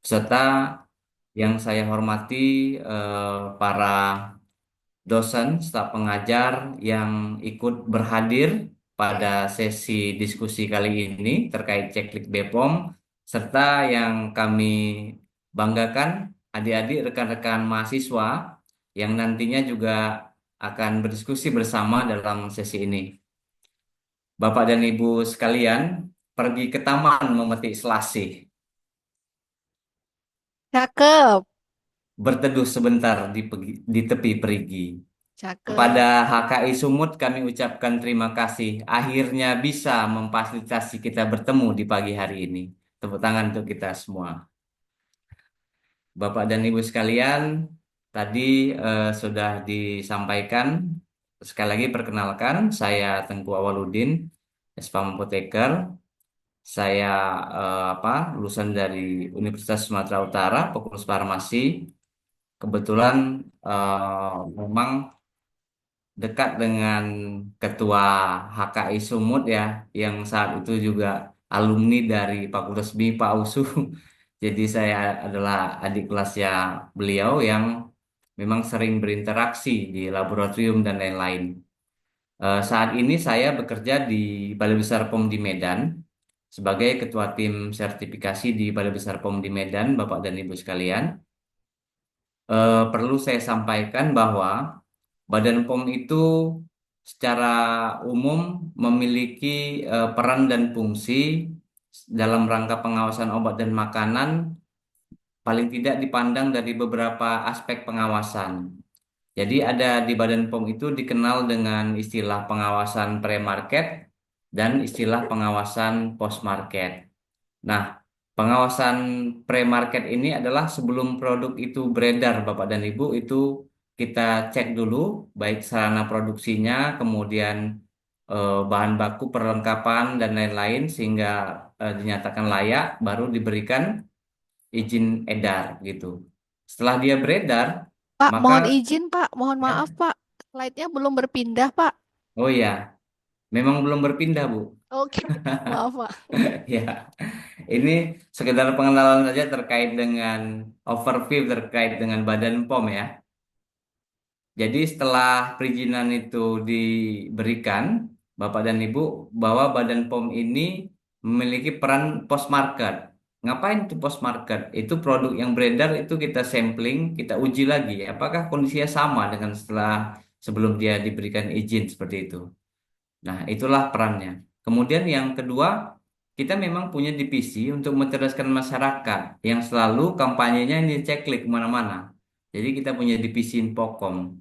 serta yang saya hormati para dosen, staf pengajar yang ikut berhadir pada sesi diskusi kali ini terkait ceklik BPOM, serta yang kami banggakan adik-adik rekan-rekan mahasiswa yang nantinya juga akan berdiskusi bersama dalam sesi ini. Bapak dan Ibu sekalian, pergi ke taman memetik selasih, Cakep, berteduh sebentar di tepi perigi. Kepada cakep. HKI Sumut kami ucapkan terima kasih. Akhirnya bisa memfasilitasi kita bertemu di pagi hari ini. Tepuk tangan untuk kita semua. Bapak dan Ibu sekalian, tadi sudah disampaikan. Sekali lagi perkenalkan, saya Tengku Awaludin, SPAM Apoteker. Saya lulusan dari Universitas Sumatera Utara, Fakultas Farmasi. Kebetulan memang dekat dengan Ketua HKI Sumut ya, yang saat itu juga alumni dari Fakultas BIPA USU. Jadi saya adalah adik kelasnya beliau yang memang sering berinteraksi di laboratorium dan lain-lain. Saat ini saya bekerja di Balai Besar POM di Medan sebagai Ketua Tim Sertifikasi di Balai Besar POM di Medan, Bapak dan Ibu sekalian. Perlu saya sampaikan bahwa Badan POM itu secara umum memiliki peran dan fungsi dalam rangka pengawasan obat dan makanan, paling tidak dipandang dari beberapa aspek pengawasan. Jadi ada di Badan POM itu dikenal dengan istilah pengawasan pre-market dan istilah pengawasan post-market. Nah, pengawasan pre-market ini adalah sebelum produk itu beredar, Bapak dan Ibu, itu kita cek dulu baik sarana produksinya, kemudian bahan baku, perlengkapan, dan lain-lain sehingga dinyatakan layak, baru diberikan izin edar gitu. Setelah dia beredar, Pak, maka mohon izin, Pak. Mohon maaf, ya, Pak. Slide-nya belum berpindah, Pak. oh ya, memang belum berpindah, Bu. Oke, maaf, Pak. Ya, ini sekedar pengenalan saja terkait dengan overview terkait dengan Badan POM ya. Jadi setelah perizinan itu diberikan, Bapak dan Ibu, bahwa Badan POM ini memiliki peran post market. Ngapain itu post market? Itu produk yang beredar itu kita sampling, kita uji lagi. Apakah kondisinya sama dengan setelah sebelum dia diberikan izin seperti itu? Nah, itulah perannya. Kemudian yang kedua, kita memang punya divisi untuk mencerdaskan masyarakat yang selalu kampanyenya ini ceklik kemana-mana. Jadi kita punya divisi Infokom,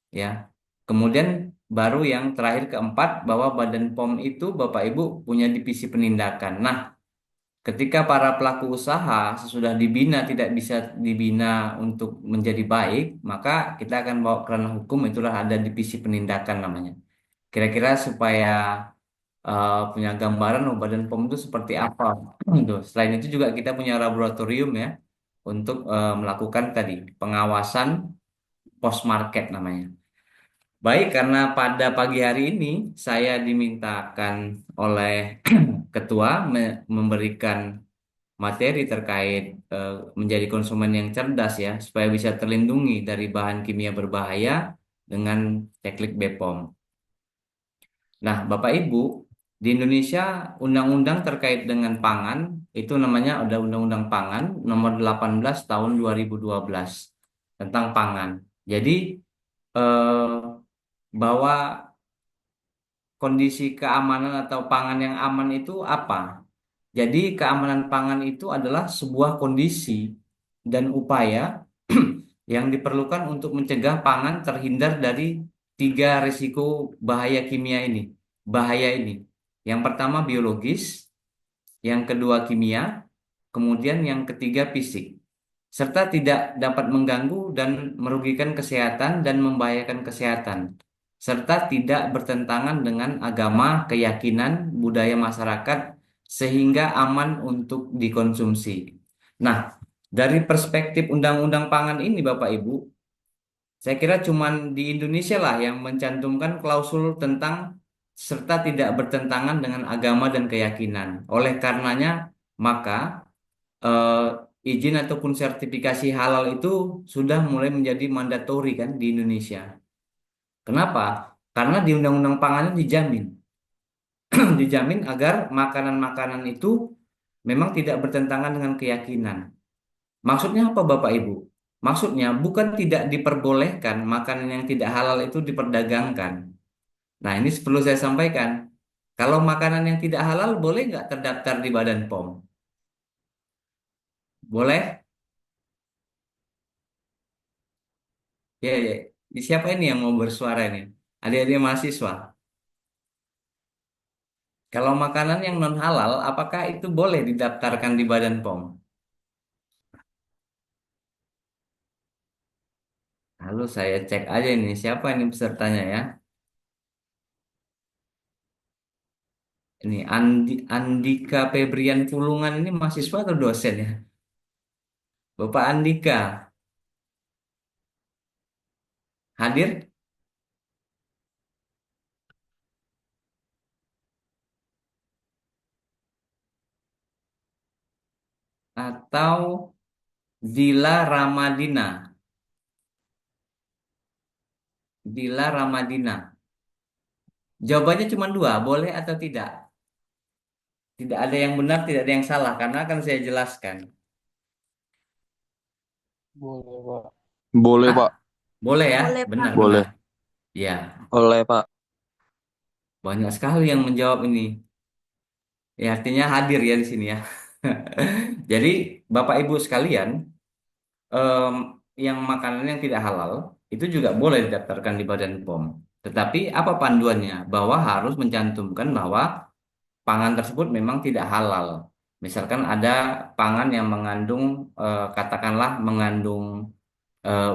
ya. Kemudian baru yang terakhir keempat bahwa Badan POM itu Bapak Ibu punya divisi penindakan. Nah, ketika para pelaku usaha sesudah dibina tidak bisa dibina untuk menjadi baik, maka kita akan bawa ke ranah hukum, itulah ada divisi penindakan namanya. Kira-kira supaya punya gambaran Badan POM itu seperti apa. Tuh. Selain itu juga kita punya laboratorium ya untuk melakukan tadi pengawasan post market namanya. Baik, karena pada pagi hari ini saya dimintakan oleh ketua memberikan materi terkait menjadi konsumen yang cerdas ya, supaya bisa terlindungi dari bahan kimia berbahaya dengan teknik BPOM. Nah, Bapak Ibu, di Indonesia undang-undang terkait dengan pangan itu namanya ada Undang-Undang Pangan nomor 18 tahun 2012 tentang pangan. Jadi eh, bahwa kondisi keamanan atau pangan yang aman itu apa? Jadi keamanan pangan itu adalah sebuah kondisi dan upaya yang diperlukan untuk mencegah pangan terhindar dari tiga risiko bahaya kimia ini, bahaya ini. Yang pertama biologis, yang kedua kimia, kemudian yang ketiga fisik, serta tidak dapat mengganggu dan merugikan kesehatan dan membahayakan kesehatan, serta tidak bertentangan dengan agama, keyakinan, budaya masyarakat, sehingga aman untuk dikonsumsi. Nah, dari perspektif undang-undang pangan ini, Bapak Ibu, saya kira cuman di Indonesia lah yang mencantumkan klausul tentang serta tidak bertentangan dengan agama dan keyakinan. Oleh karenanya, maka eh, izin ataupun sertifikasi halal itu sudah mulai menjadi mandatori kan di Indonesia. Kenapa? Karena di Undang-Undang Pangan dijamin, dijamin agar makanan-makanan itu memang tidak bertentangan dengan keyakinan. Maksudnya apa Bapak Ibu? Maksudnya bukan tidak diperbolehkan makanan yang tidak halal itu diperdagangkan. Nah, ini perlu saya sampaikan. Kalau makanan yang tidak halal boleh nggak terdaftar di Badan POM? Boleh? Ya, ya. Siapa ini yang mau bersuara ini? Adik-adik mahasiswa. Kalau makanan yang non halal, apakah itu boleh didaftarkan di Badan POM? Lalu saya cek aja ini siapa ini pesertanya ya. Ini Andika Febrian Pulungan ini mahasiswa atau dosen ya? Bapak Andika, hadir atau Dila Ramadina? Dila Ramadina. Jawabannya cuma dua, boleh atau tidak? Tidak ada yang benar, tidak ada yang salah, karena akan saya jelaskan. Boleh, Pak. Boleh, Ah, Pak. boleh ya, Boleh, Pak. benar-benar. Boleh. Ya, Boleh, Pak. banyak sekali yang menjawab ini. Ya, artinya hadir ya di sini ya. Jadi, Bapak Ibu sekalian, em, yang makanan yang tidak halal itu juga boleh didaftarkan di Badan POM. Tetapi apa panduannya? Bahwa harus mencantumkan bahwa pangan tersebut memang tidak halal. Misalkan ada pangan yang mengandung, katakanlah mengandung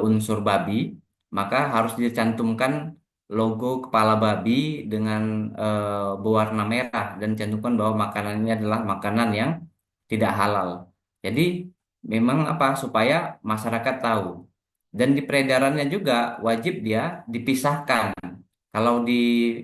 unsur babi, maka harus dicantumkan logo kepala babi dengan berwarna merah dan cantumkan bahwa makanan ini adalah makanan yang tidak halal. Jadi memang apa supaya masyarakat tahu. Dan di peredarannya juga wajib dia dipisahkan. Kalau di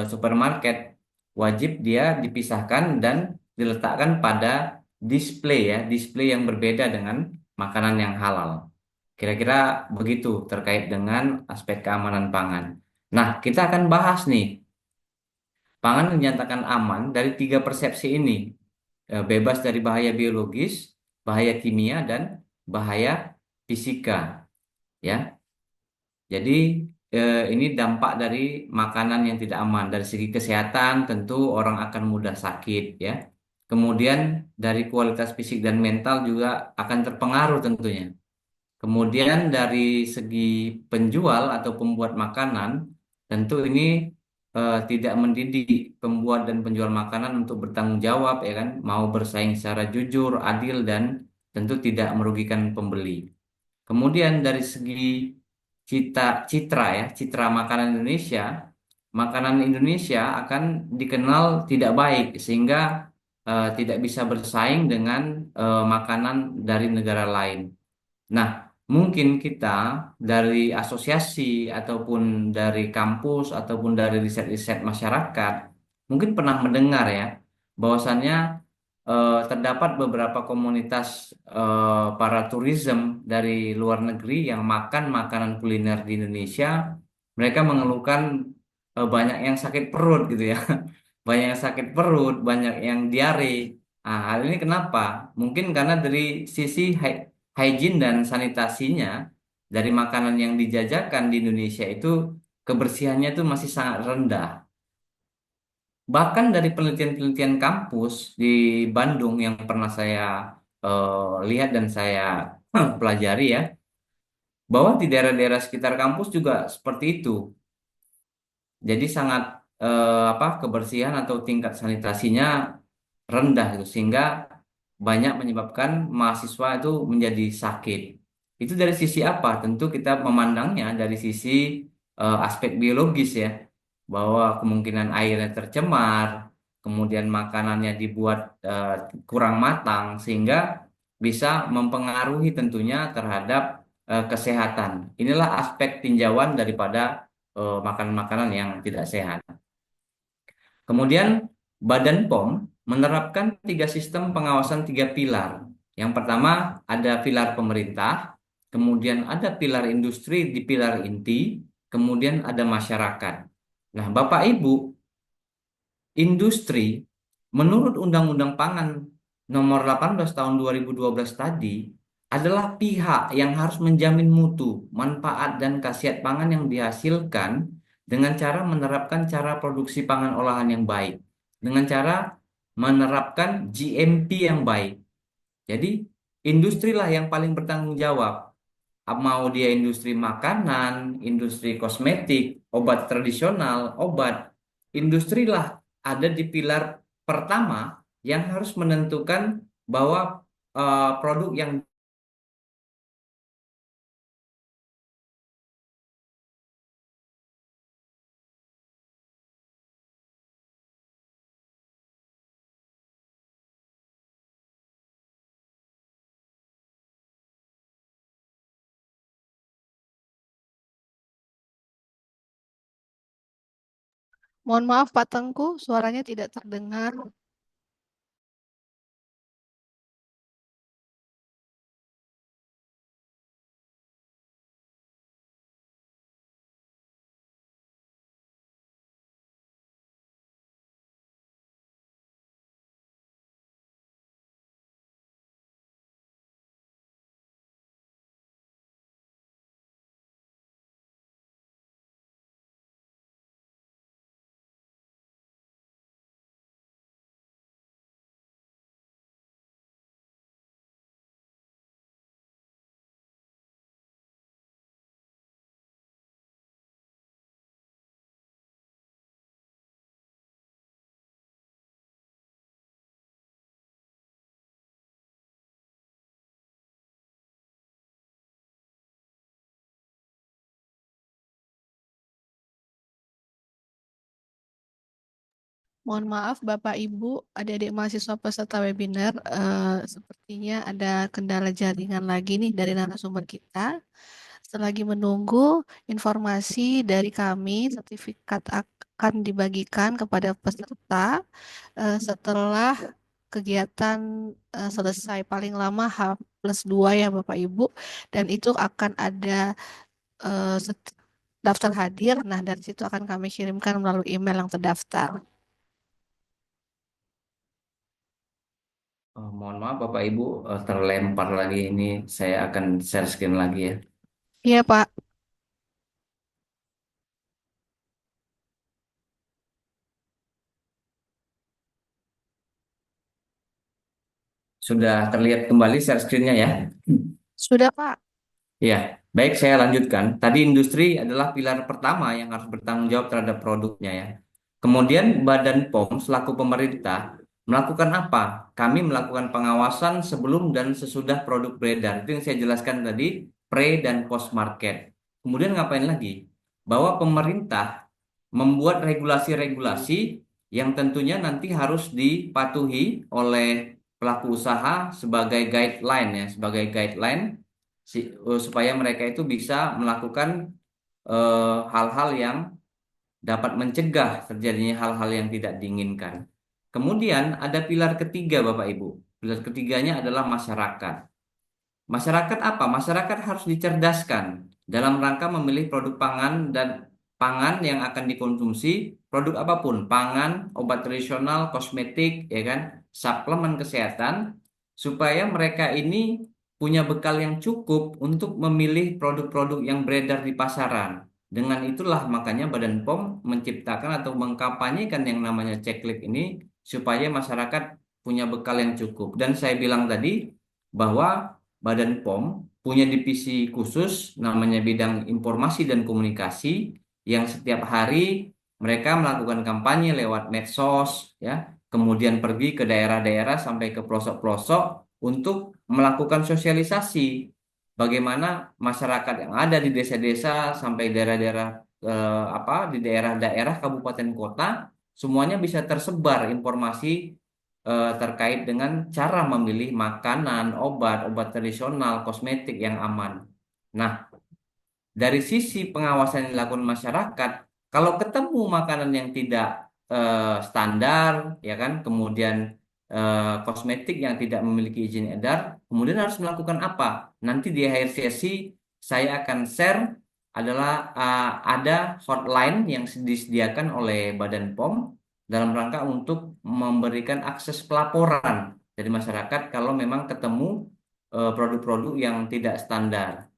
supermarket wajib dia dipisahkan dan diletakkan pada display ya, display yang berbeda dengan makanan yang halal. Kira-kira begitu terkait dengan aspek keamanan pangan. Nah, kita akan bahas nih, pangan dinyatakan aman dari tiga persepsi ini. Bebas dari bahaya biologis, bahaya kimia, dan bahaya fisika. Ya, jadi ini dampak dari makanan yang tidak aman. Dari segi kesehatan, tentu orang akan mudah sakit, ya. Kemudian dari kualitas fisik dan mental juga akan terpengaruh tentunya. Kemudian dari segi penjual atau pembuat makanan, tentu ini tidak mendidik pembuat dan penjual makanan untuk bertanggung jawab, ya kan, mau bersaing secara jujur, adil, dan tentu tidak merugikan pembeli. Kemudian dari segi citra ya, citra makanan Indonesia akan dikenal tidak baik sehingga tidak bisa bersaing dengan makanan dari negara lain. Nah, mungkin kita dari asosiasi ataupun dari kampus ataupun dari riset-riset masyarakat mungkin pernah mendengar ya bahwasannya terdapat beberapa komunitas para tourism dari luar negeri yang makan makanan kuliner di Indonesia. Mereka mengeluhkan banyak yang sakit perut gitu ya. Banyak yang sakit perut, banyak yang diare. Nah, hal ini kenapa? Mungkin karena dari sisi hygiene dan sanitasinya dari makanan yang dijajakan di Indonesia itu kebersihannya itu masih sangat rendah. Bahkan dari penelitian-penelitian kampus di Bandung yang pernah saya lihat dan saya pelajari ya, bahwa di daerah-daerah sekitar kampus juga seperti itu. Jadi sangat apa kebersihan atau tingkat sanitasinya rendah gitu sehingga banyak menyebabkan mahasiswa itu menjadi sakit. Itu dari sisi apa? Tentu kita memandangnya dari sisi aspek biologis ya, bahwa kemungkinan airnya tercemar, kemudian makanannya dibuat kurang matang sehingga bisa mempengaruhi tentunya terhadap kesehatan. Inilah aspek tinjauan daripada makanan-makanan yang tidak sehat. Kemudian Badan POM menerapkan tiga sistem pengawasan tiga pilar. Yang pertama ada pilar pemerintah, kemudian ada pilar industri di pilar inti, kemudian ada masyarakat. Nah, Bapak Ibu, industri menurut Undang-Undang Pangan nomor 18 tahun 2012 tadi adalah pihak yang harus menjamin mutu, manfaat dan khasiat pangan yang dihasilkan dengan cara menerapkan cara produksi pangan olahan yang baik, dengan cara menerapkan GMP yang baik. Jadi, industrilah yang paling bertanggung jawab. Mau dia industri makanan, industri kosmetik, obat tradisional, obat, industrilah ada di pilar pertama yang harus menentukan bahwa produk yang Mohon maaf Pak Tengku, suaranya tidak terdengar. Mohon maaf Bapak Ibu, adik-adik mahasiswa peserta webinar, sepertinya ada kendala jaringan lagi nih dari narasumber kita. Selagi menunggu informasi dari kami, sertifikat akan dibagikan kepada peserta setelah kegiatan selesai paling lama H+2 ya Bapak Ibu, dan itu akan ada daftar hadir. Nah, dari situ akan kami kirimkan melalui email yang terdaftar. mohon maaf Bapak Ibu, terlempar lagi ini, saya akan share screen lagi ya. Iya Pak. Sudah terlihat kembali share screen-nya ya. Sudah Pak. Ya, baik saya lanjutkan. Tadi industri adalah pilar pertama yang harus bertanggung jawab terhadap produknya ya. Kemudian Badan POM selaku pemerintah melakukan apa? Kami melakukan pengawasan sebelum dan sesudah produk beredar. Itu yang saya jelaskan tadi, pre dan post market. Kemudian ngapain lagi? Bahwa pemerintah membuat regulasi-regulasi yang tentunya nanti harus dipatuhi oleh pelaku usaha sebagai guideline ya, sebagai guideline supaya mereka itu bisa melakukan hal-hal yang dapat mencegah terjadinya hal-hal yang tidak diinginkan. Kemudian ada pilar ketiga, Bapak Ibu. Pilar ketiganya adalah masyarakat. Masyarakat apa? Masyarakat harus dicerdaskan dalam rangka memilih produk pangan dan pangan yang akan dikonsumsi, produk apapun, pangan, obat tradisional, kosmetik, ya kan, suplemen kesehatan, supaya mereka ini punya bekal yang cukup untuk memilih produk-produk yang beredar di pasaran. Dengan itulah makanya Badan POM menciptakan atau mengkampanyekan yang namanya ceklik ini supaya masyarakat punya bekal yang cukup. Dan saya bilang tadi bahwa Badan POM punya divisi khusus namanya bidang informasi dan komunikasi yang setiap hari mereka melakukan kampanye lewat medsos ya, kemudian pergi ke daerah-daerah sampai ke pelosok-pelosok untuk melakukan sosialisasi bagaimana masyarakat yang ada di desa-desa sampai daerah-daerah di daerah-daerah kabupaten kota semuanya bisa tersebar informasi terkait dengan cara memilih makanan, obat, obat tradisional, kosmetik yang aman. Nah, dari sisi pengawasan yang dilakukan masyarakat, kalau ketemu makanan yang tidak standar, ya kan, kemudian kosmetik yang tidak memiliki izin edar, kemudian harus melakukan apa? Nanti di akhir sesi saya akan share adalah ada hotline yang disediakan oleh Badan POM dalam rangka untuk memberikan akses pelaporan dari masyarakat kalau memang ketemu produk-produk yang tidak standar.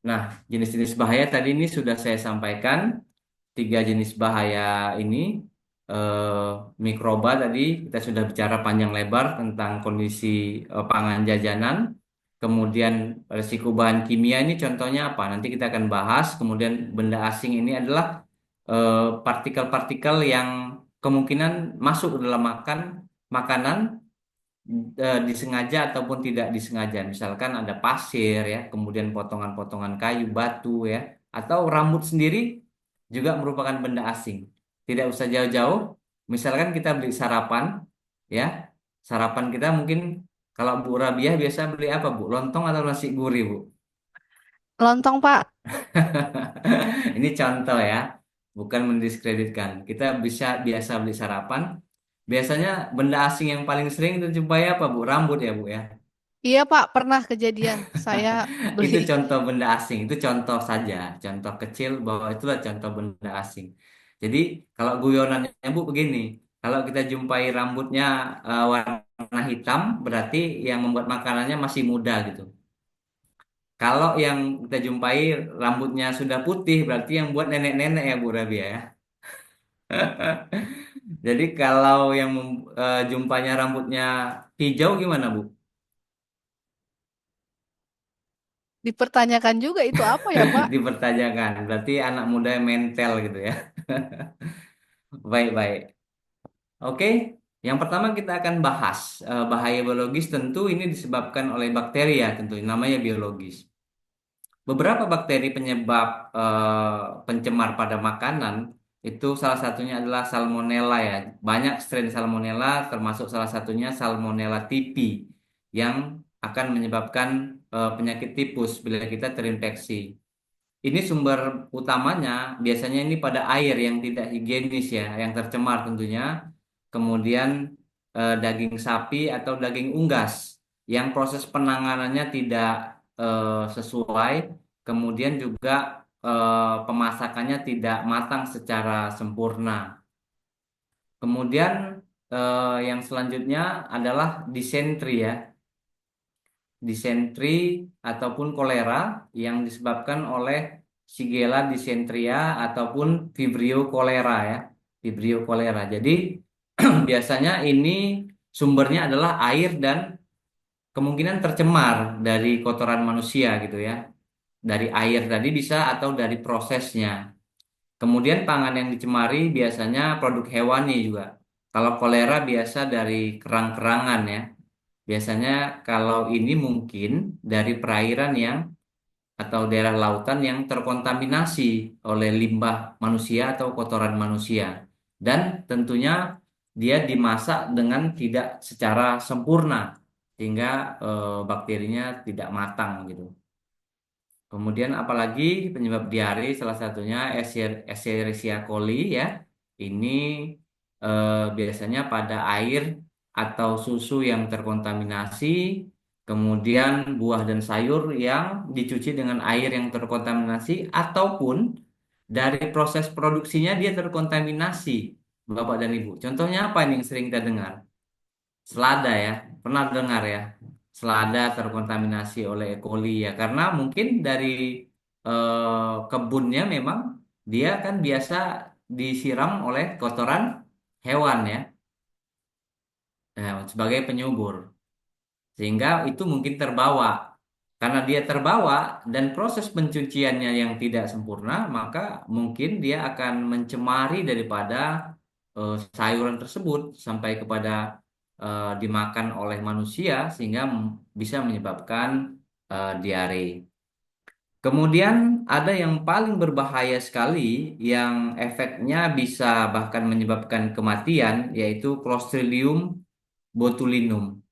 Nah, jenis-jenis bahaya tadi ini sudah saya sampaikan. Tiga jenis bahaya ini, eh, mikroba tadi kita sudah bicara panjang lebar tentang kondisi pangan jajanan. Kemudian risiko bahan kimia ini contohnya apa? Nanti kita akan bahas. Kemudian benda asing ini adalah partikel-partikel yang kemungkinan masuk ke dalam makanan disengaja ataupun tidak disengaja. Misalkan ada pasir ya, kemudian potongan-potongan kayu, batu ya, atau rambut sendiri juga merupakan benda asing. Tidak usah jauh-jauh. Misalkan kita beli sarapan ya, sarapan kita mungkin kalau Bu Rabiah biasa beli apa Bu? Lontong atau nasi gurih Bu? Lontong, Pak. Ini contoh ya, bukan mendiskreditkan. Kita bisa biasa beli sarapan. Biasanya benda asing yang paling sering kita jumpai apa Bu? Rambut ya Bu ya. Iya, Pak, pernah kejadian. Saya beli. Itu contoh benda asing, itu contoh saja, contoh kecil bahwa itulah contoh benda asing. Jadi kalau guyonannya Bu begini, kalau kita jumpai rambutnya warna hitam, berarti yang membuat makanannya masih muda gitu. Kalau yang kita jumpai rambutnya sudah putih, berarti yang buat nenek-nenek ya Bu Rabia ya. Jadi kalau yang jumpanya rambutnya hijau gimana Bu? Dipertanyakan juga itu apa ya, Pak? Dipertanyakan, berarti anak muda yang mental gitu ya. Baik-baik. Oke, yang pertama kita akan bahas bahaya biologis, tentu ini disebabkan oleh bakteri ya, tentu namanya biologis. Beberapa bakteri penyebab pencemar pada makanan itu salah satunya adalah Salmonella ya. Banyak strain Salmonella termasuk salah satunya Salmonella typhi yang akan menyebabkan penyakit tipus bila kita terinfeksi. Ini sumber utamanya biasanya ini pada air yang tidak higienis ya, yang tercemar tentunya. Kemudian daging sapi atau daging unggas yang proses penanganannya tidak sesuai. Kemudian juga pemasakannya tidak matang secara sempurna. Kemudian yang selanjutnya adalah disentri ya, disentri ataupun kolera yang disebabkan oleh Shigella dysenteria ataupun Vibrio cholera ya. Vibrio cholera. Jadi biasanya ini sumbernya adalah air dan kemungkinan tercemar dari kotoran manusia gitu ya. Dari air tadi bisa atau dari prosesnya. Kemudian pangan yang dicemari biasanya produk hewani juga. Kalau kolera biasa dari kerang-kerangan ya. Biasanya kalau ini mungkin dari perairan yang atau daerah lautan yang terkontaminasi oleh limbah manusia atau kotoran manusia. Dan tentunya dia dimasak dengan tidak secara sempurna sehingga bakterinya tidak matang gitu. Kemudian apalagi penyebab diare salah satunya Escherichia coli ya. Ini biasanya pada air atau susu yang terkontaminasi, kemudian buah dan sayur yang dicuci dengan air yang terkontaminasi ataupun dari proses produksinya dia terkontaminasi, Bapak dan Ibu. Contohnya apa ini yang sering kita dengar? Selada ya, pernah dengar ya? Selada terkontaminasi oleh E. coli ya, karena mungkin dari kebunnya memang dia kan biasa disiram oleh kotoran hewan ya, sebagai penyubur, sehingga itu mungkin terbawa. Karena dia terbawa dan proses pencuciannya yang tidak sempurna, maka mungkin dia akan mencemari daripada sayuran tersebut sampai kepada dimakan oleh manusia sehingga bisa menyebabkan diare. Kemudian ada yang paling berbahaya sekali yang efeknya bisa bahkan menyebabkan kematian yaitu Clostridium botulinum.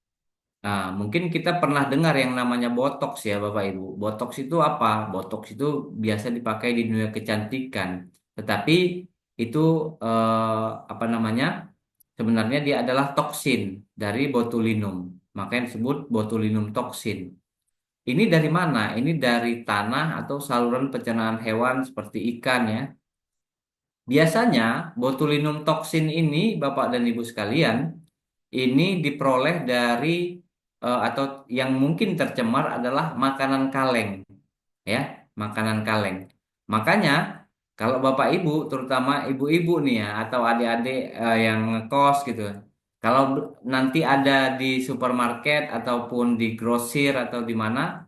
Nah, mungkin kita pernah dengar yang namanya botox ya Bapak Ibu. Botox itu apa? Botox itu biasa dipakai di dunia kecantikan. Tetapi itu apa namanya? sebenarnya dia adalah toksin dari botulinum. Makanya disebut botulinum toksin. Ini dari mana? Ini dari tanah atau saluran pencernaan hewan seperti ikan ya. Biasanya botulinum toksin ini, Bapak dan Ibu sekalian, ini diperoleh dari atau yang mungkin tercemar adalah makanan kaleng, ya, makanan kaleng. Makanya kalau Bapak Ibu, terutama ibu-ibu nih ya, atau adik-adik yang ngekos gitu, kalau nanti ada di supermarket ataupun di grosir atau di mana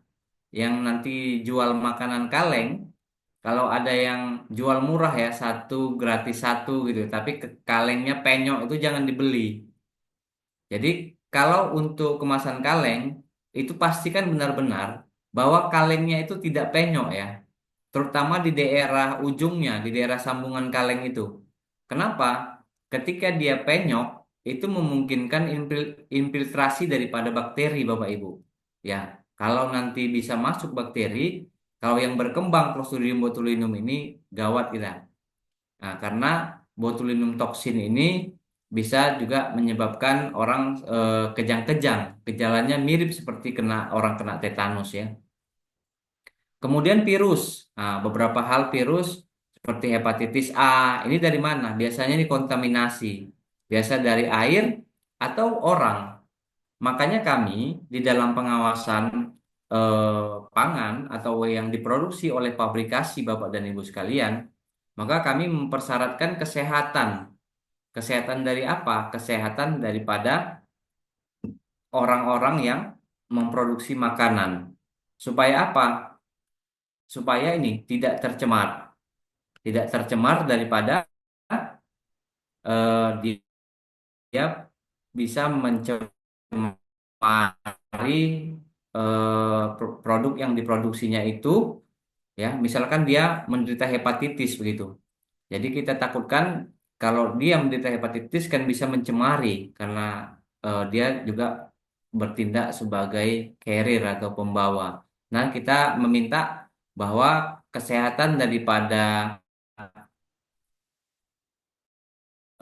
yang nanti jual makanan kaleng, kalau ada yang jual murah ya, satu gratis satu gitu, tapi kalengnya penyok itu jangan dibeli. Jadi kalau untuk kemasan kaleng itu pastikan benar-benar bahwa kalengnya itu tidak penyok ya, terutama di daerah ujungnya, di daerah sambungan kaleng itu. Kenapa? Ketika dia penyok itu memungkinkan infiltrasi daripada bakteri Bapak Ibu. Ya, kalau nanti bisa masuk bakteri, kalau yang berkembang Clostridium botulinum ini gawat kita. Nah, karena botulinum toksin ini bisa juga menyebabkan orang kejang-kejang. Gejalanya mirip seperti orang kena tetanus ya. Kemudian virus. Nah, beberapa hal virus seperti hepatitis A, ini dari mana? Biasanya dikontaminasi. Biasa dari air atau orang. Makanya kami di dalam pengawasan pangan atau yang diproduksi oleh pabrikasi Bapak dan Ibu sekalian, maka kami mempersyaratkan kesehatan. Kesehatan dari apa? Kesehatan daripada orang-orang yang memproduksi makanan. Supaya apa? Supaya ini tidak tercemar. Tidak tercemar daripada dia bisa mencemari produk yang diproduksinya itu, ya misalkan dia menderita hepatitis begitu. Jadi kita takutkan kalau dia menderita hepatitis kan bisa mencemari karena dia juga bertindak sebagai carrier atau pembawa. Nah, kita meminta bahwa kesehatan daripada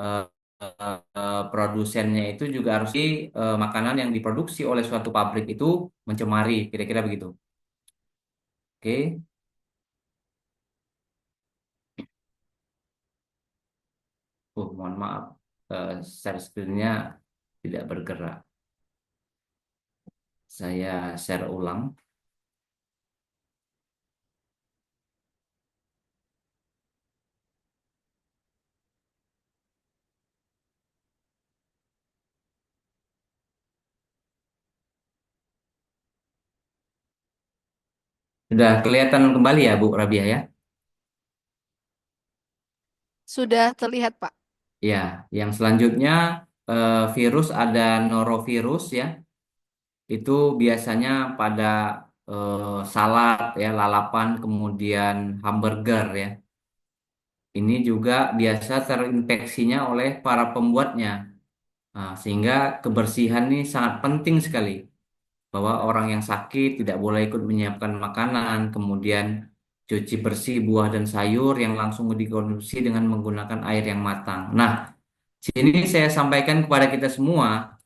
eh, produsennya itu juga harus makanan yang diproduksi oleh suatu pabrik itu mencemari, kira-kira begitu. Oke. Mohon maaf, share screen-nya tidak bergerak. Saya share ulang. Sudah kelihatan kembali ya, Bu Rabia ya? Sudah terlihat, Pak. Ya, yang selanjutnya virus ada norovirus ya. Itu biasanya pada salad ya, lalapan, kemudian hamburger ya. Ini juga biasa terinfeksinya oleh para pembuatnya. Nah, sehingga kebersihan ini sangat penting sekali. Bahwa orang yang sakit tidak boleh ikut menyiapkan makanan, kemudian cuci bersih buah dan sayur yang langsung dikonsumsi dengan menggunakan air yang matang. Nah, sini saya sampaikan kepada kita semua,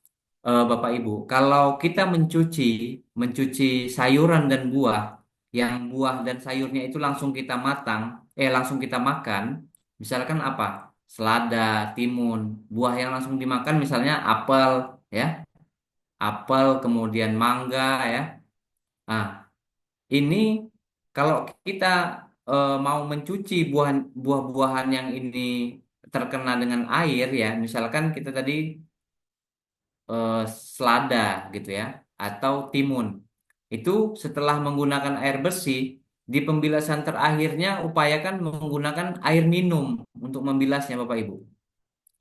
Bapak Ibu, kalau kita mencuci sayuran dan buah, yang buah dan sayurnya itu langsung kita langsung kita makan, misalkan apa? Selada, timun, buah yang langsung dimakan, misalnya apel, ya, apel, kemudian mangga, ya. Nah, ini kalau kita mau mencuci buah-buahan yang ini terkena dengan air, ya, misalkan kita tadi eh, selada gitu ya atau timun itu setelah menggunakan air bersih di pembilasan terakhirnya upayakan menggunakan air minum untuk membilasnya Bapak Ibu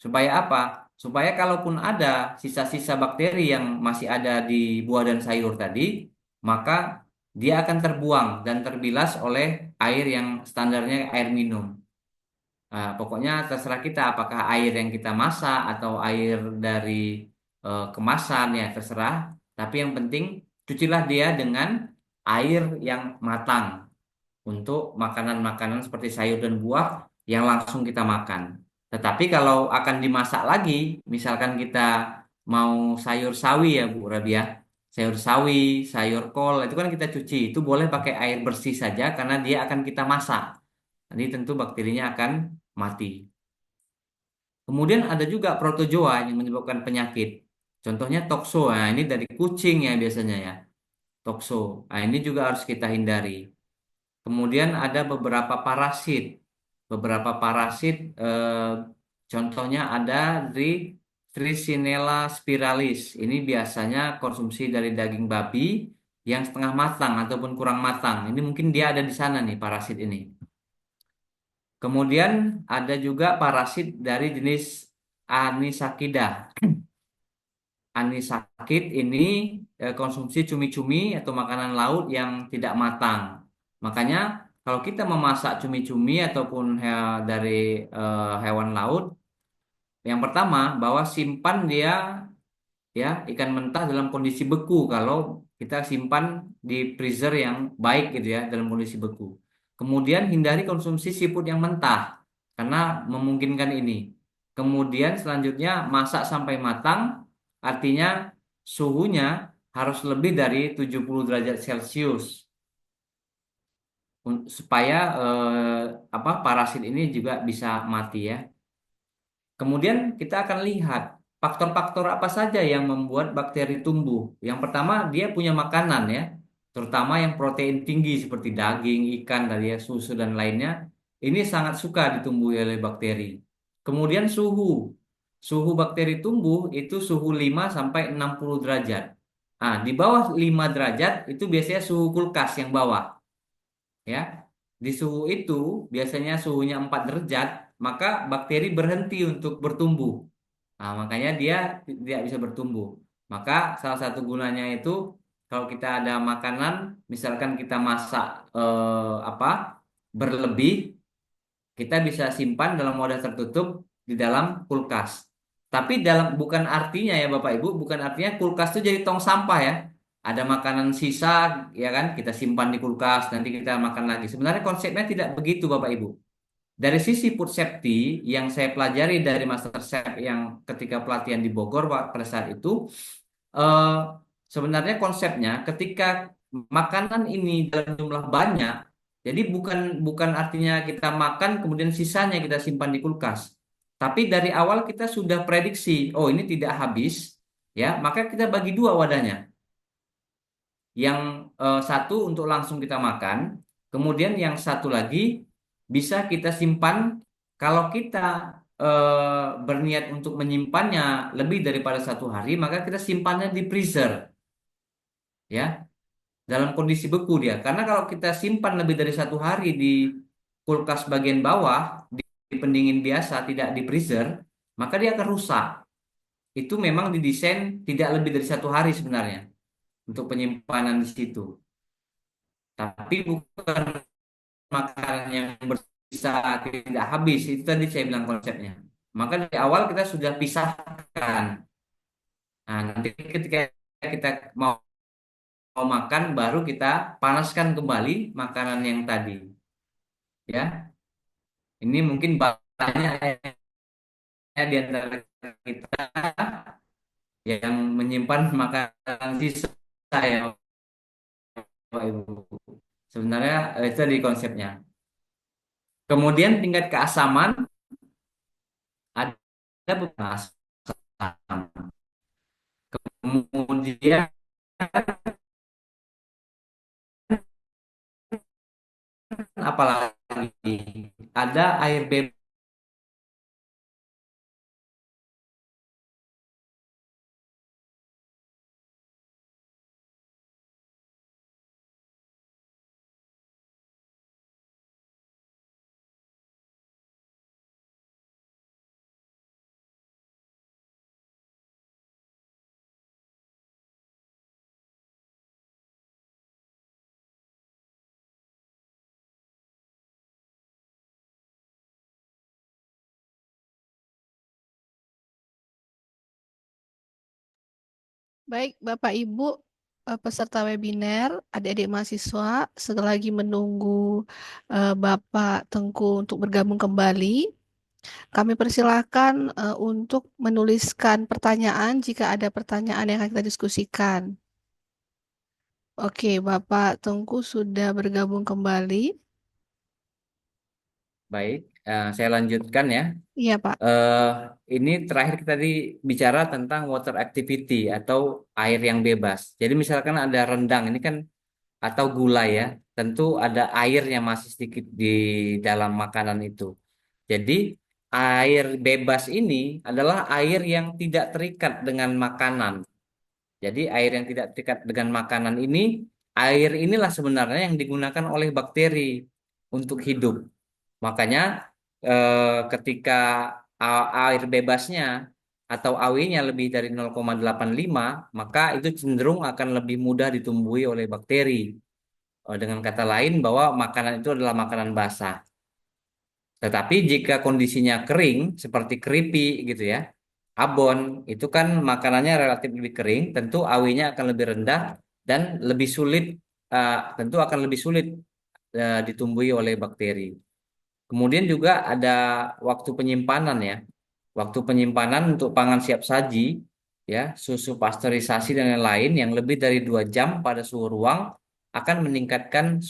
supaya apa? Supaya kalaupun ada sisa-sisa bakteri yang masih ada di buah dan sayur tadi maka dia akan terbuang dan terbilas oleh air yang standarnya air minum. Pokoknya terserah kita apakah air yang kita masak atau air dari kemasan ya terserah. Tapi yang penting cucilah dia dengan air yang matang untuk makanan-makanan seperti sayur dan buah yang langsung kita makan. Tetapi kalau akan dimasak lagi, misalkan kita mau sayur sawi ya Bu Rabia, sayur sawi, sayur kol, itu kan kita cuci. Itu boleh pakai air bersih saja karena dia akan kita masak. Nanti tentu bakterinya akan mati. Kemudian ada juga protozoa yang menyebabkan penyakit. Contohnya tokso. Nah, ini dari kucing ya biasanya ya. Tokso. Nah, ini juga harus kita hindari. Kemudian ada beberapa parasit. Beberapa parasit, contohnya ada di Trichinella spiralis. Ini biasanya konsumsi dari daging babi yang setengah matang ataupun kurang matang. Ini mungkin dia ada di sana nih parasit ini. Kemudian ada juga parasit dari jenis Anisakida. Anisakid ini konsumsi cumi-cumi atau makanan laut yang tidak matang. Makanya kalau kita memasak cumi-cumi ataupun dari hewan laut, yang pertama bahwa simpan dia ya ikan mentah dalam kondisi beku kalau kita simpan di freezer yang baik gitu ya dalam kondisi beku. Kemudian hindari konsumsi seafood yang mentah karena memungkinkan ini. Kemudian selanjutnya masak sampai matang artinya suhunya harus lebih dari 70 derajat Celcius supaya parasit ini juga bisa mati ya. Kemudian kita akan lihat faktor-faktor apa saja yang membuat bakteri tumbuh. Yang pertama, dia punya makanan ya, terutama yang protein tinggi seperti daging, ikan, tadi ya, susu dan lainnya. Ini sangat suka ditumbuhi oleh bakteri. Kemudian suhu. Suhu bakteri tumbuh itu suhu 5 sampai 60 derajat. Nah, di bawah 5 derajat itu biasanya suhu kulkas yang bawah ya. Di suhu itu biasanya suhunya 4 derajat, maka bakteri berhenti untuk bertumbuh. Nah, makanya dia tidak bisa bertumbuh. Maka salah satu gunanya itu kalau kita ada makanan, misalkan kita masak apa berlebih, kita bisa simpan dalam wadah tertutup di dalam kulkas. Tapi dalam bukan artinya ya Bapak Ibu, bukan artinya kulkas itu jadi tong sampah ya. Ada makanan sisa ya kan, kita simpan di kulkas, nanti kita makan lagi. Sebenarnya konsepnya tidak begitu Bapak Ibu. Dari sisi food safety yang saya pelajari dari Master Chef yang ketika pelatihan di Bogor pada saat itu, eh, sebenarnya konsepnya ketika makanan ini dalam jumlah banyak, jadi bukan bukan artinya kita makan kemudian sisanya kita simpan di kulkas. Tapi dari awal kita sudah prediksi, oh ini tidak habis, ya, maka kita bagi dua wadahnya. Yang satu untuk langsung kita makan, kemudian yang satu lagi bisa kita simpan kalau kita berniat untuk menyimpannya lebih daripada 1 hari, maka kita simpannya di freezer, ya, dalam kondisi beku dia. Karena kalau kita simpan lebih dari 1 hari di kulkas bagian bawah, di pendingin biasa, tidak di freezer, maka dia akan rusak. Itu memang didesain tidak lebih dari 1 hari sebenarnya untuk penyimpanan di situ. Tapi bukan makanan yang bersisa tidak habis. Itu tadi saya bilang konsepnya. Maka dari awal kita sudah pisahkan. Nah, nanti ketika kita mau mau makan baru kita panaskan kembali makanan yang tadi. Ya, ini mungkin banyak ya di antara kita yang menyimpan makanan sisa ya, Bapak Ibu. Sebenarnya itu di konsepnya. Kemudian tingkat keasaman ada beberapa asam. Kemudian apalagi ada air bebas Baik, Bapak Ibu peserta webinar, adik-adik mahasiswa, selagi menunggu Bapak Tengku untuk bergabung kembali, Kami persilahkan untuk menuliskan pertanyaan jika ada pertanyaan yang akan kita diskusikan. Oke, Bapak Tengku sudah bergabung kembali. Baik, saya lanjutkan ya. Iya, Pak. eh ini terakhir kita tadi bicara tentang water activity atau air yang bebas. Jadi misalkan ada rendang, ini kan atau gulai ya, tentu ada airnya masih sedikit di dalam makanan itu. Jadi air bebas ini adalah air yang tidak terikat dengan makanan. Jadi air yang tidak terikat dengan makanan ini, air inilah sebenarnya yang digunakan oleh bakteri untuk hidup. Makanya ketika air bebasnya atau AW-nya lebih dari 0,85, maka itu cenderung akan lebih mudah ditumbuhi oleh bakteri. Dengan kata lain bahwa makanan itu adalah makanan basah. Tetapi jika kondisinya kering seperti keripik gitu ya, abon itu kan makanannya relatif lebih kering, tentu AW-nya akan lebih rendah dan lebih sulit, tentu akan lebih sulit ditumbuhi oleh bakteri. Kemudian juga ada waktu penyimpanan ya. Waktu penyimpanan untuk pangan siap saji, ya, susu pasteurisasi dan lain-lain yang lebih dari 2 jam pada suhu ruang akan meningkatkan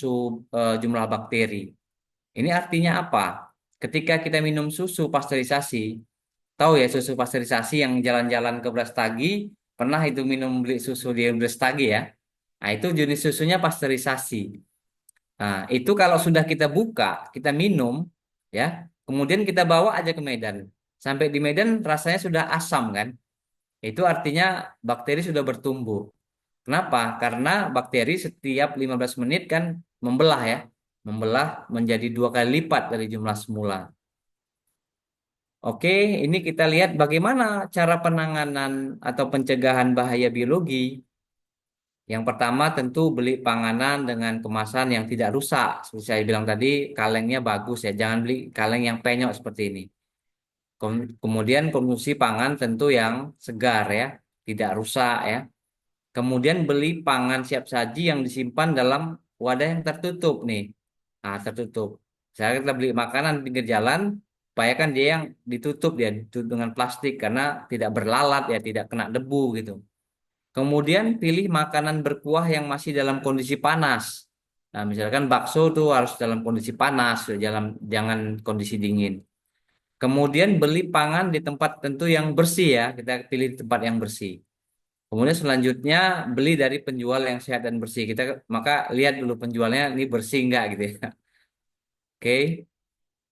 jumlah bakteri. Ini artinya apa? Ketika kita minum susu pasteurisasi, tahu ya susu pasteurisasi yang jalan-jalan ke Brastagi, pernah itu minum beli susu di Brastagi ya? Nah, itu jenis susunya pasteurisasi. Nah, itu kalau sudah kita buka, kita minum, ya, kemudian kita bawa aja ke Medan. Sampai di Medan rasanya sudah asam kan? Itu artinya bakteri sudah bertumbuh. Kenapa? Karena bakteri setiap 15 menit kan membelah ya, membelah menjadi 2 kali lipat dari jumlah semula. Oke, ini kita lihat bagaimana cara penanganan atau pencegahan bahaya biologi. Yang pertama tentu beli panganan dengan kemasan yang tidak rusak. Seperti saya bilang tadi, kalengnya bagus ya. Jangan beli kaleng yang penyok seperti ini. Kemudian konsumsi pangan tentu yang segar ya, tidak rusak ya. Kemudian beli pangan siap saji yang disimpan dalam wadah yang tertutup nih. Nah, tertutup. Saya kita beli makanan di pinggir jalan, upayakan dia yang ditutup dengan plastik karena tidak berlalat ya, tidak kena debu gitu. Kemudian pilih makanan berkuah yang masih dalam kondisi panas. Nah, misalkan bakso tuh harus dalam kondisi panas, jangan kondisi dingin. Kemudian beli pangan di tempat tentu yang bersih ya, kita pilih di tempat yang bersih. Kemudian selanjutnya beli dari penjual yang sehat dan bersih. Kita maka lihat dulu penjualnya ini bersih enggak gitu ya. Oke,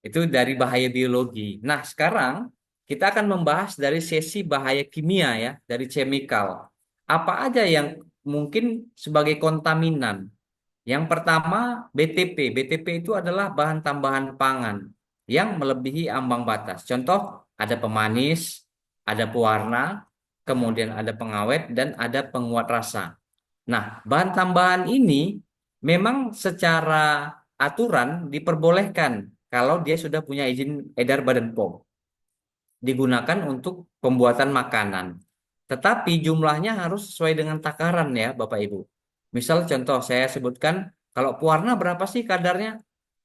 itu dari bahaya biologi. Nah, sekarang kita akan membahas dari sesi bahaya kimia ya, dari chemical. Apa aja yang mungkin sebagai kontaminan? Yang pertama, BTP. BTP itu adalah bahan tambahan pangan yang melebihi ambang batas. Contoh, ada pemanis, ada pewarna, kemudian ada pengawet, dan ada penguat rasa. Nah, bahan tambahan ini memang secara aturan diperbolehkan kalau dia sudah punya izin edar Badan POM, digunakan untuk pembuatan makanan. Tetapi jumlahnya harus sesuai dengan takaran ya, Bapak Ibu. Misal contoh saya sebutkan, kalau pewarna berapa sih kadarnya?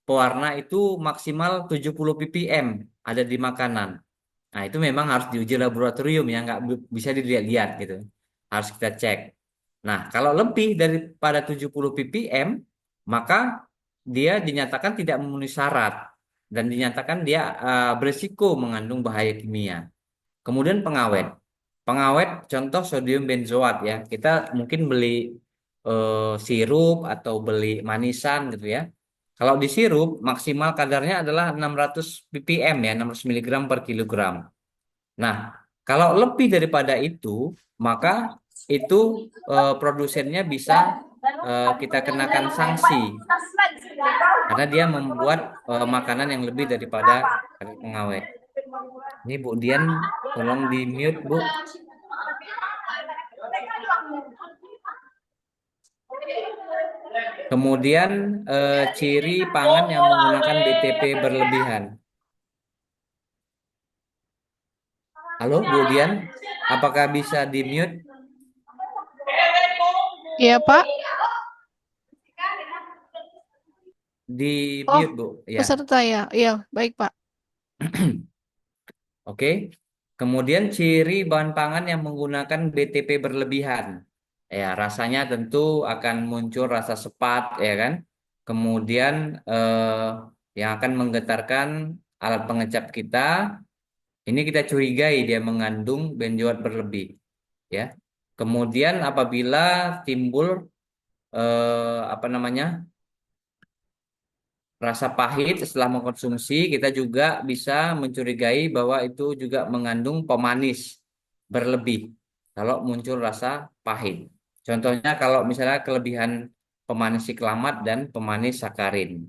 Pewarna itu maksimal 70 ppm ada di makanan. Nah, itu memang harus diuji laboratorium ya, nggak bisa dilihat-lihat gitu. Harus kita cek. Nah, kalau lebih daripada 70 ppm, maka dia dinyatakan tidak memenuhi syarat dan dinyatakan dia berisiko mengandung bahaya kimia. Kemudian pengawet. Pengawet contoh sodium benzoat ya. Kita mungkin beli sirup atau beli manisan gitu ya. Kalau di sirup maksimal kadarnya adalah 600 ppm ya, 600 miligram per kilogram. Nah, kalau lebih daripada itu, maka itu produsennya bisa kita kenakan sanksi karena dia membuat makanan yang lebih daripada kadar pengawet. Ini Bu Dian, tolong di mute Bu. Kemudian ciri pangan yang menggunakan BTP berlebihan. Halo Bu Dian, apakah bisa di mute? Iya, Pak. Di Oh, mute Bu, ya. peserta ya. Iya, baik, Pak. Oke. Kemudian ciri bahan pangan yang menggunakan BTP berlebihan. Ya, rasanya tentu akan muncul rasa sepat, ya kan? Kemudian yang akan menggetarkan alat pengecap kita, ini kita curigai dia mengandung benzoat berlebih, ya. Kemudian apabila timbul apa namanya? Rasa pahit setelah mengkonsumsi, kita juga bisa mencurigai bahwa itu juga mengandung pemanis berlebih kalau muncul rasa pahit. Contohnya kalau misalnya kelebihan pemanis siklamat dan pemanis sakarin.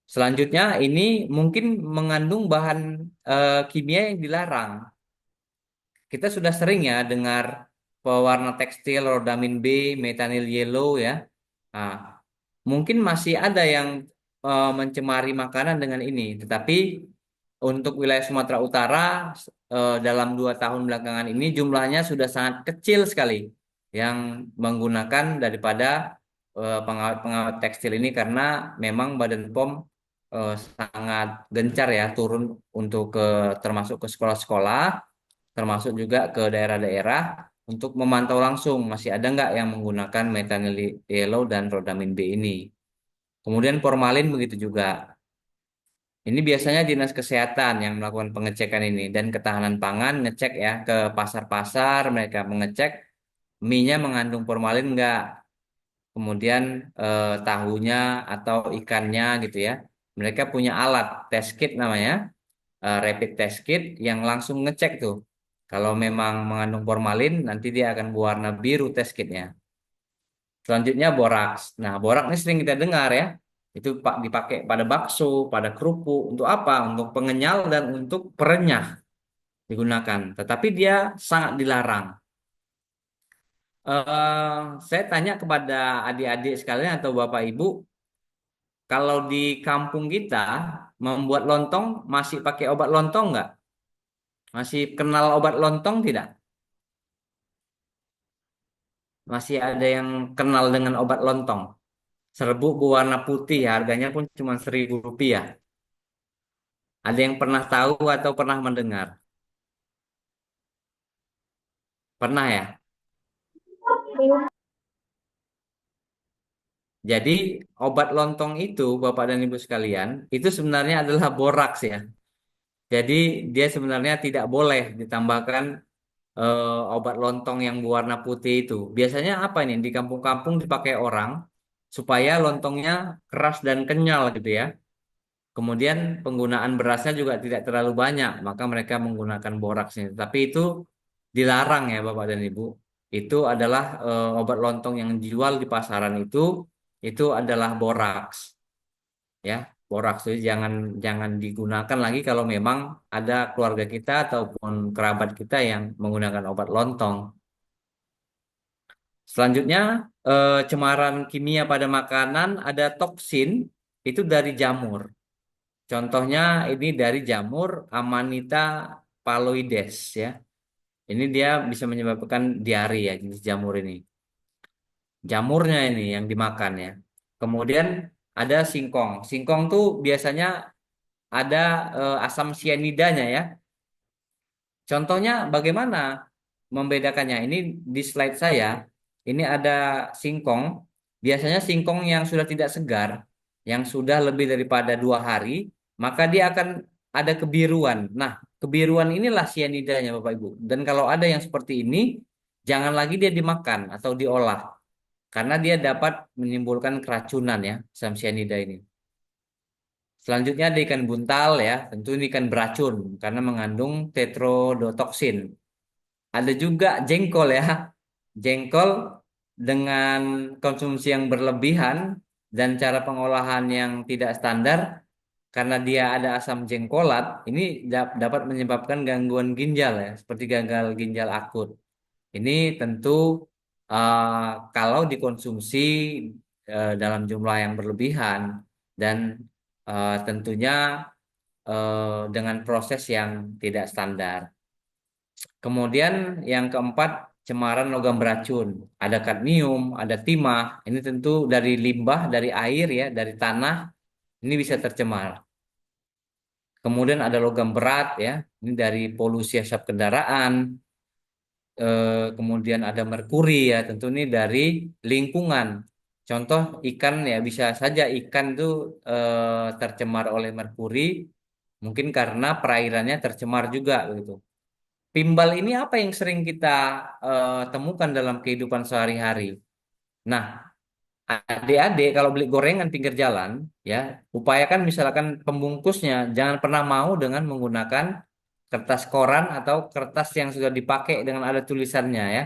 Selanjutnya ini mungkin mengandung bahan kimia yang dilarang. Kita sudah sering ya dengar pewarna tekstil, rodamin B, metanyl yellow ya. Nah, mungkin masih ada yang mencemari makanan dengan ini, tetapi untuk wilayah Sumatera Utara dalam 2 tahun belakangan ini jumlahnya sudah sangat kecil sekali yang menggunakan daripada pengawet-pengawet tekstil ini karena memang Badan POM sangat gencar ya turun untuk termasuk ke sekolah-sekolah, termasuk juga ke daerah-daerah untuk memantau langsung masih ada nggak yang menggunakan metanyl yellow dan rodamin B ini. Kemudian formalin begitu juga. Ini biasanya Dinas Kesehatan yang melakukan pengecekan ini dan Ketahanan Pangan ngecek ya ke pasar-pasar mereka mengecek mie-nya mengandung formalin enggak. Kemudian tahunya atau ikannya gitu ya. Mereka punya alat test kit namanya, rapid test kit yang langsung ngecek tuh. Kalau memang mengandung formalin nanti dia akan berwarna biru test kitnya. Selanjutnya boraks. Nah, boraks ini sering kita dengar ya. Itu dipakai pada bakso, pada kerupuk. Untuk apa? Untuk pengenyal dan untuk perenyah digunakan. Tetapi dia sangat dilarang. Saya tanya kepada adik-adik sekalian atau bapak ibu, kalau di kampung kita membuat lontong masih pakai obat lontong nggak? Masih kenal obat lontong tidak? Masih ada yang kenal dengan obat lontong? Serbuk berwarna putih, harganya pun cuma Rp1.000. Ada yang pernah tahu atau pernah mendengar? Pernah ya? Jadi obat lontong itu, Bapak dan Ibu sekalian, itu sebenarnya adalah boraks ya. Jadi dia sebenarnya tidak boleh ditambahkan obat lontong yang berwarna putih itu. Biasanya apa ini? Di kampung-kampung dipakai orang supaya lontongnya keras dan kenyal gitu ya. Kemudian penggunaan berasnya juga tidak terlalu banyak, maka mereka menggunakan boraks ini. Tapi itu dilarang ya Bapak dan Ibu. Itu adalah obat lontong yang dijual di pasaran itu adalah boraks ya. Boraks itu jangan jangan digunakan lagi kalau memang ada keluarga kita ataupun kerabat kita yang menggunakan obat lontong. Selanjutnya cemaran kimia pada makanan ada toksin itu dari jamur. Contohnya ini dari jamur Amanita phalloides ya. Ini dia bisa menyebabkan diare ya jenis jamur ini. Jamurnya ini yang dimakan ya. Kemudian ada singkong. Singkong tuh biasanya ada asam sianidanya ya. Contohnya bagaimana membedakannya? Ini di slide saya. Ini ada singkong. Biasanya singkong yang sudah tidak segar, yang sudah lebih daripada 2 hari, maka dia akan ada kebiruan. Nah, kebiruan inilah sianidanya Bapak Ibu. Dan kalau ada yang seperti ini, jangan lagi dia dimakan atau diolah. Karena dia dapat menimbulkan keracunan ya, asam sianida ini. Selanjutnya ada ikan buntal ya, tentu ini ikan beracun karena mengandung tetrodotoksin. Ada juga jengkol ya. Jengkol dengan konsumsi yang berlebihan dan cara pengolahan yang tidak standar karena dia ada asam jengkolat, ini dapat menyebabkan gangguan ginjal ya, seperti gagal ginjal akut. Ini tentu uh, kalau dikonsumsi dalam jumlah yang berlebihan dan tentunya dengan proses yang tidak standar. Kemudian yang keempat, cemaran logam beracun. Ada kadmium, ada timah. Ini tentu dari limbah, dari air ya, dari tanah. Ini bisa tercemar. Kemudian ada logam berat ya, ini dari polusi asap kendaraan. Kemudian ada merkuri ya, tentu ini dari lingkungan. Contoh ikan ya bisa saja ikan itu tercemar oleh merkuri, mungkin karena perairannya tercemar juga begitu. Timbal ini apa yang sering kita temukan dalam kehidupan sehari-hari. Nah, adik-adik kalau beli gorengan pinggir jalan, ya upayakan misalkan pembungkusnya jangan pernah mau dengan menggunakan kertas koran atau kertas yang sudah dipakai dengan ada tulisannya ya.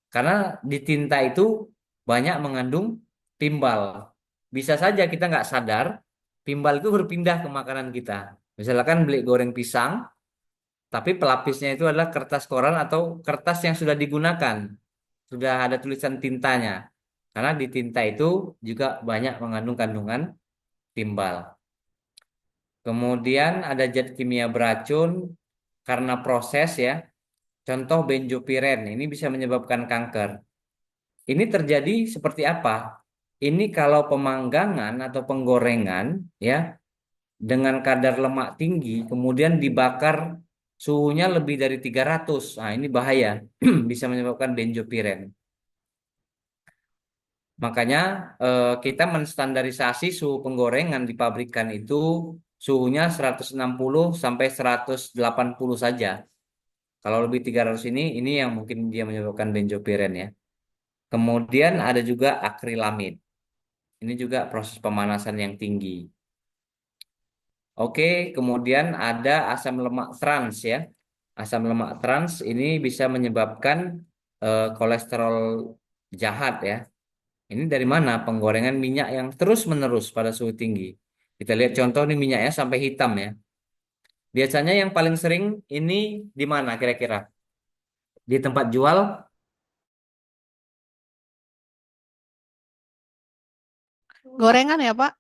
Karena di tinta itu banyak mengandung timbal. Bisa saja kita nggak sadar, timbal itu berpindah ke makanan kita. Misalkan beli goreng pisang, tapi pelapisnya itu adalah kertas koran atau kertas yang sudah digunakan, sudah ada tulisan tintanya. Karena di tinta itu juga banyak mengandung kandungan timbal. Kemudian ada zat kimia beracun karena proses ya. Contoh benjopiren ini bisa menyebabkan kanker. Ini terjadi seperti apa? Ini kalau pemanggangan atau penggorengan ya dengan kadar lemak tinggi kemudian dibakar suhunya lebih dari 300. Nah, ini bahaya. Bisa menyebabkan benjopiren. Makanya kita menstandarisasi suhu penggorengan di pabrikan itu suhunya 160 sampai 180 saja. Kalau lebih 300 ini yang mungkin dia menyebabkan benjopiren ya. Kemudian ada juga akrilamid. Ini juga proses pemanasan yang tinggi. Oke, kemudian ada asam lemak trans ya. Asam lemak trans ini bisa menyebabkan kolesterol jahat ya. Ini dari mana? Penggorengan minyak yang terus-menerus pada suhu tinggi. Kita lihat contoh nih minyaknya sampai hitam ya. Biasanya yang paling sering ini di mana kira-kira? Di tempat jual Gorengan ya, Pak?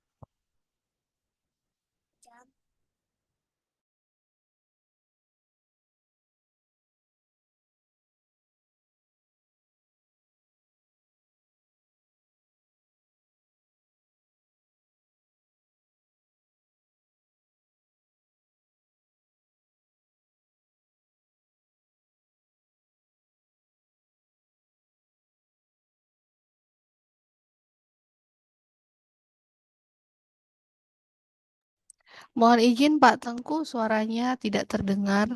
Mohon izin Pak Tengku, suaranya tidak terdengar.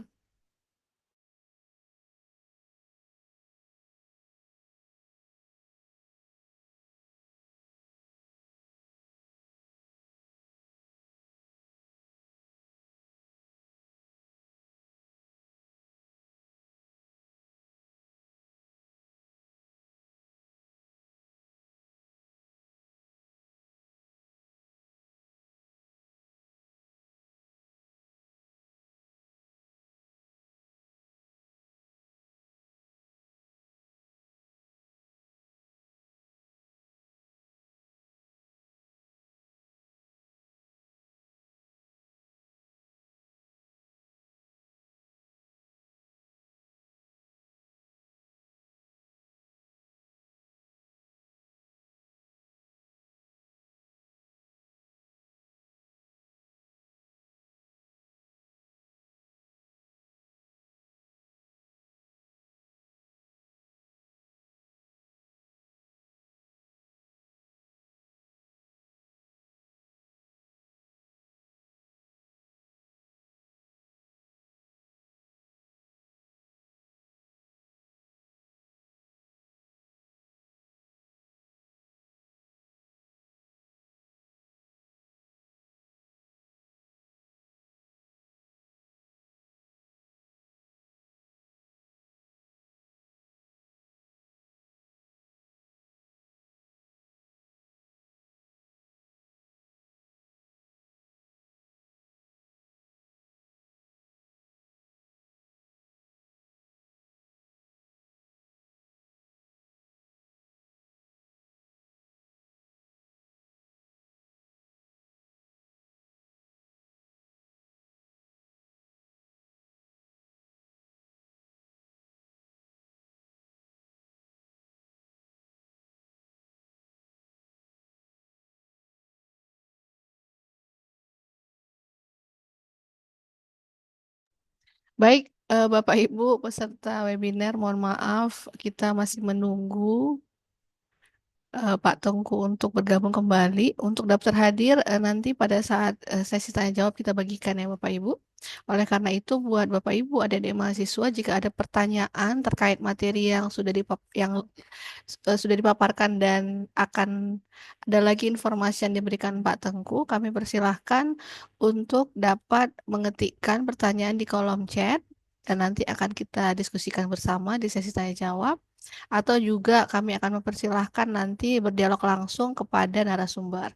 Baik, Bapak Ibu peserta webinar, mohon maaf kita masih menunggu Pak Tengku untuk bergabung kembali. Untuk daftar hadir nanti pada saat sesi tanya jawab kita bagikan ya Bapak Ibu. Oleh karena itu buat Bapak Ibu adik-adik mahasiswa jika ada pertanyaan terkait materi yang sudah dipaparkan dan akan ada lagi informasi yang diberikan Pak Tengku, kami persilahkan untuk dapat mengetikkan pertanyaan di kolom chat dan nanti akan kita diskusikan bersama di sesi tanya jawab. Atau juga kami akan mempersilahkan nanti berdialog langsung kepada narasumber.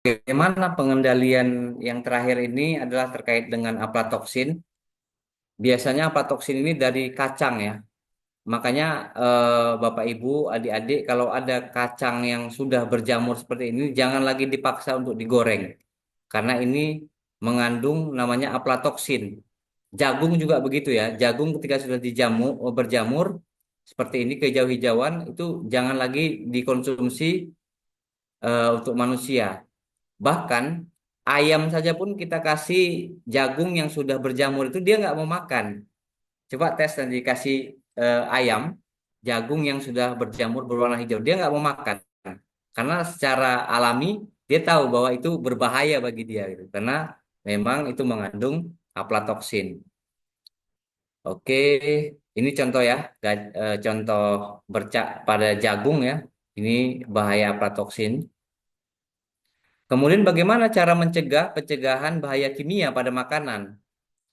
Bagaimana pengendalian yang terakhir ini adalah terkait dengan aflatoksin. Biasanya aflatoksin ini dari kacang ya. Makanya Bapak Ibu, adik-adik kalau ada kacang yang sudah berjamur seperti ini jangan lagi dipaksa untuk digoreng. Karena ini mengandung namanya aflatoksin. Jagung juga begitu ya. Jagung ketika sudah berjamur seperti ini kehijau-hijauan itu jangan lagi dikonsumsi untuk manusia. Bahkan ayam saja pun kita kasih jagung yang sudah berjamur itu dia nggak mau makan. Coba tes nanti kasih ayam jagung yang sudah berjamur berwarna hijau, dia nggak mau makan. Karena secara alami dia tahu bahwa itu berbahaya bagi dia gitu. Karena memang itu mengandung aflatoksin. Oke, ini contoh ya, contoh bercak pada jagung ya. Ini bahaya aflatoksin. Kemudian bagaimana cara mencegah pencegahan bahaya kimia pada makanan?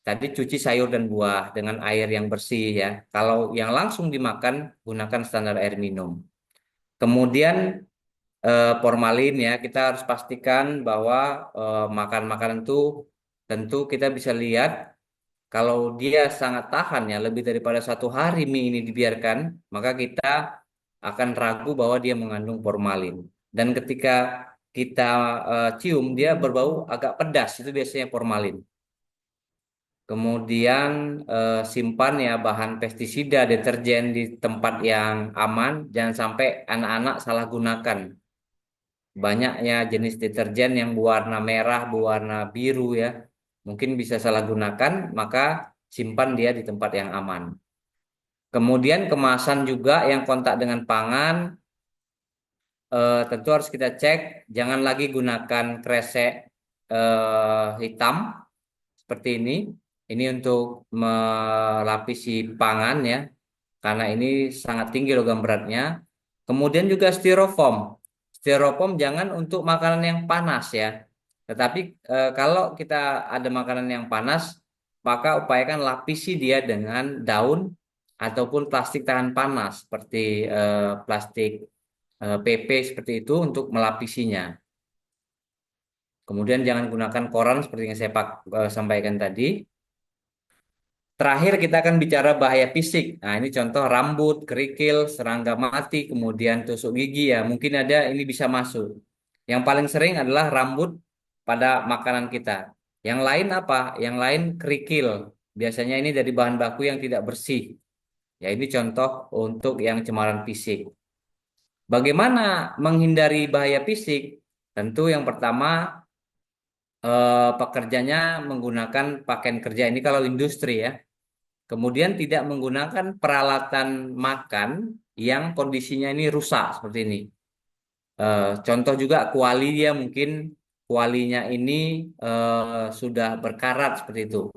Tadi cuci sayur dan buah dengan air yang bersih ya. Kalau yang langsung dimakan, gunakan standar air minum. Kemudian formalin ya, kita harus pastikan bahwa makan makanan itu tentu kita bisa lihat kalau dia sangat tahan ya, lebih daripada 1 hari mie ini dibiarkan, maka kita akan ragu bahwa dia mengandung formalin. Dan ketika kita cium, dia berbau agak pedas, itu biasanya formalin. Kemudian simpan ya bahan pestisida, deterjen di tempat yang aman, jangan sampai anak-anak salah gunakan. Banyaknya jenis deterjen yang berwarna merah, berwarna biru ya, mungkin bisa salah gunakan, maka simpan dia di tempat yang aman. Kemudian kemasan juga yang kontak dengan pangan, tentu harus kita cek, jangan lagi gunakan kresek hitam seperti ini. Ini untuk melapisi pangan ya, karena ini sangat tinggi logam beratnya. Kemudian juga styrofoam. Styrofoam jangan untuk makanan yang panas ya. Tetapi kalau kita ada makanan yang panas, maka upayakan lapisi dia dengan daun ataupun plastik tahan panas seperti plastik PP seperti itu untuk melapisinya. Kemudian jangan gunakan koran seperti yang saya sampaikan tadi. Terakhir kita akan bicara bahaya fisik. Nah, ini contoh rambut, kerikil, serangga mati, kemudian tusuk gigi ya. Mungkin ada ini bisa masuk. Yang paling sering adalah rambut pada makanan kita. Yang lain apa? Yang lain kerikil. Biasanya ini dari bahan baku yang tidak bersih. Ya, ini contoh untuk yang cemaran fisik. Bagaimana menghindari bahaya fisik? Tentu yang pertama, pekerjanya menggunakan pakaian kerja ini kalau industri ya. Kemudian tidak menggunakan peralatan makan yang kondisinya ini rusak seperti ini. Contoh juga kuali, dia mungkin kualinya ini sudah berkarat seperti itu.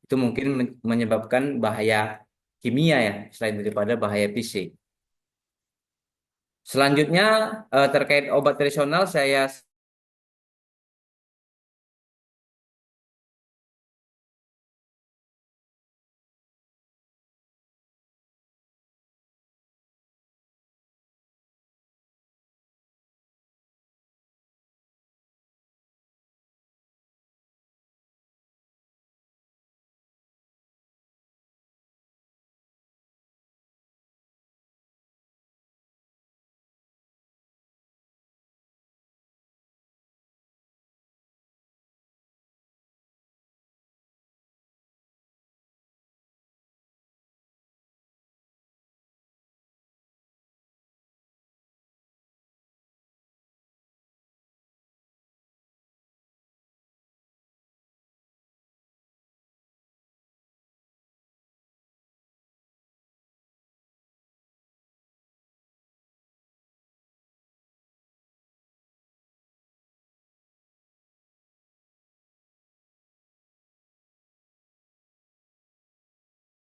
Itu mungkin menyebabkan bahaya kimia ya, selain daripada bahaya fisik. Selanjutnya terkait obat tradisional, saya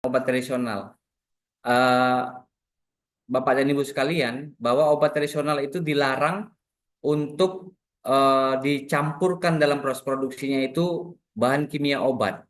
obat tradisional. Eh, Bapak dan Ibu sekalian, bahwa obat tradisional itu dilarang untuk dicampurkan dalam proses produksinya itu bahan kimia obat.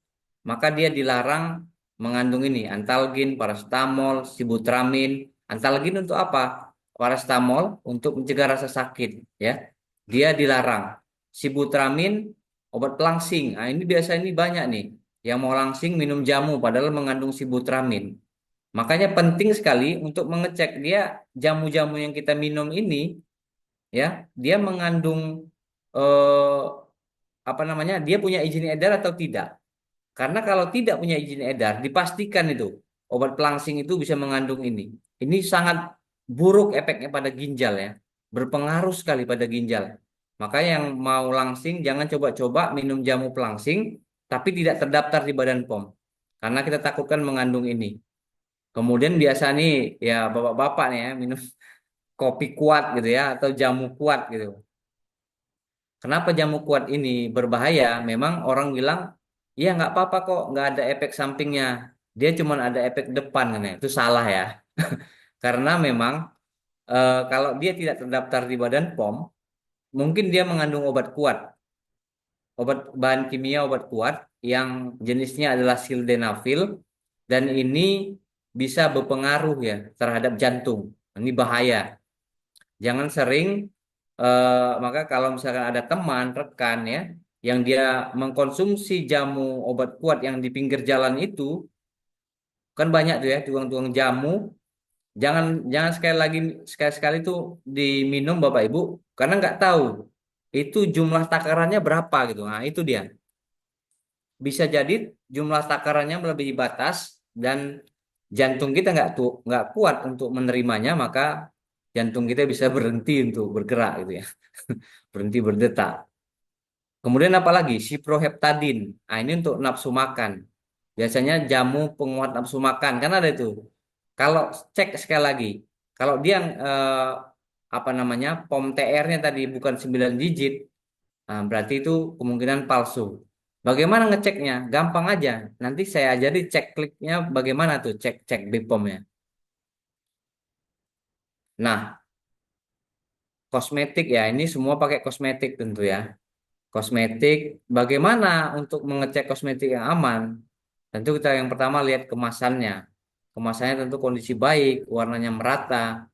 Maka dia dilarang mengandung ini antalgin, paracetamol, sibutramine. Antalgin untuk apa? Paracetamol untuk mencegah rasa sakit, ya. Dia dilarang. Sibutramine obat pelangsing. Nah, ini biasa ini banyak nih yang mau langsing minum jamu padahal mengandung sibutramine. Makanya penting sekali untuk mengecek dia jamu-jamu yang kita minum ini, ya, dia mengandung eh, apa namanya, dia punya izin edar atau tidak. Karena kalau tidak punya izin edar, dipastikan itu obat pelangsing itu bisa mengandung ini. Ini sangat buruk efeknya pada ginjal ya, berpengaruh sekali pada ginjal. Makanya yang mau langsing jangan coba-coba minum jamu pelangsing tapi tidak terdaftar di Badan POM. Karena kita takutkan mengandung ini. Kemudian biasa nih ya bapak-bapak nih ya minum kopi kuat gitu ya atau jamu kuat gitu. Kenapa jamu kuat ini berbahaya? Memang orang bilang, ya nggak apa-apa kok, nggak ada efek sampingnya. Dia cuma ada efek depan kan ya. Itu salah ya. Karena memang kalau dia tidak terdaftar di Badan POM, mungkin dia mengandung obat kuat, obat bahan kimia obat kuat yang jenisnya adalah sildenafil dan ini bisa berpengaruh ya terhadap jantung. Ini bahaya. Jangan sering maka kalau misalkan ada teman, rekan ya, yang dia mengkonsumsi jamu obat kuat yang di pinggir jalan itu, kan banyak tuh ya tukang-tukang jamu. Jangan jangan sekali-sekali tuh diminum Bapak Ibu karena nggak tahu itu jumlah takarannya berapa gitu. Nah, itu dia. Bisa jadi jumlah takarannya melebihi batas dan jantung kita nggak kuat untuk menerimanya, maka jantung kita bisa berhenti untuk bergerak gitu ya, berhenti berdetak. Kemudian apalagi siproheptadin. Nah, ini untuk nafsu makan. Biasanya jamu penguat nafsu makan kan ada itu. Kalau cek sekali lagi, kalau dia apa namanya POM TR-nya tadi bukan 9 digit, nah, berarti itu kemungkinan palsu. Bagaimana ngeceknya? Gampang aja. Nanti saya ajari cek kliknya bagaimana tuh cek cek BPOM-nya. Nah, kosmetik ya, ini semua pakai kosmetik tentu ya. Kosmetik, bagaimana untuk mengecek kosmetik yang aman? Tentu kita yang pertama lihat kemasannya. Kemasannya tentu kondisi baik, warnanya merata,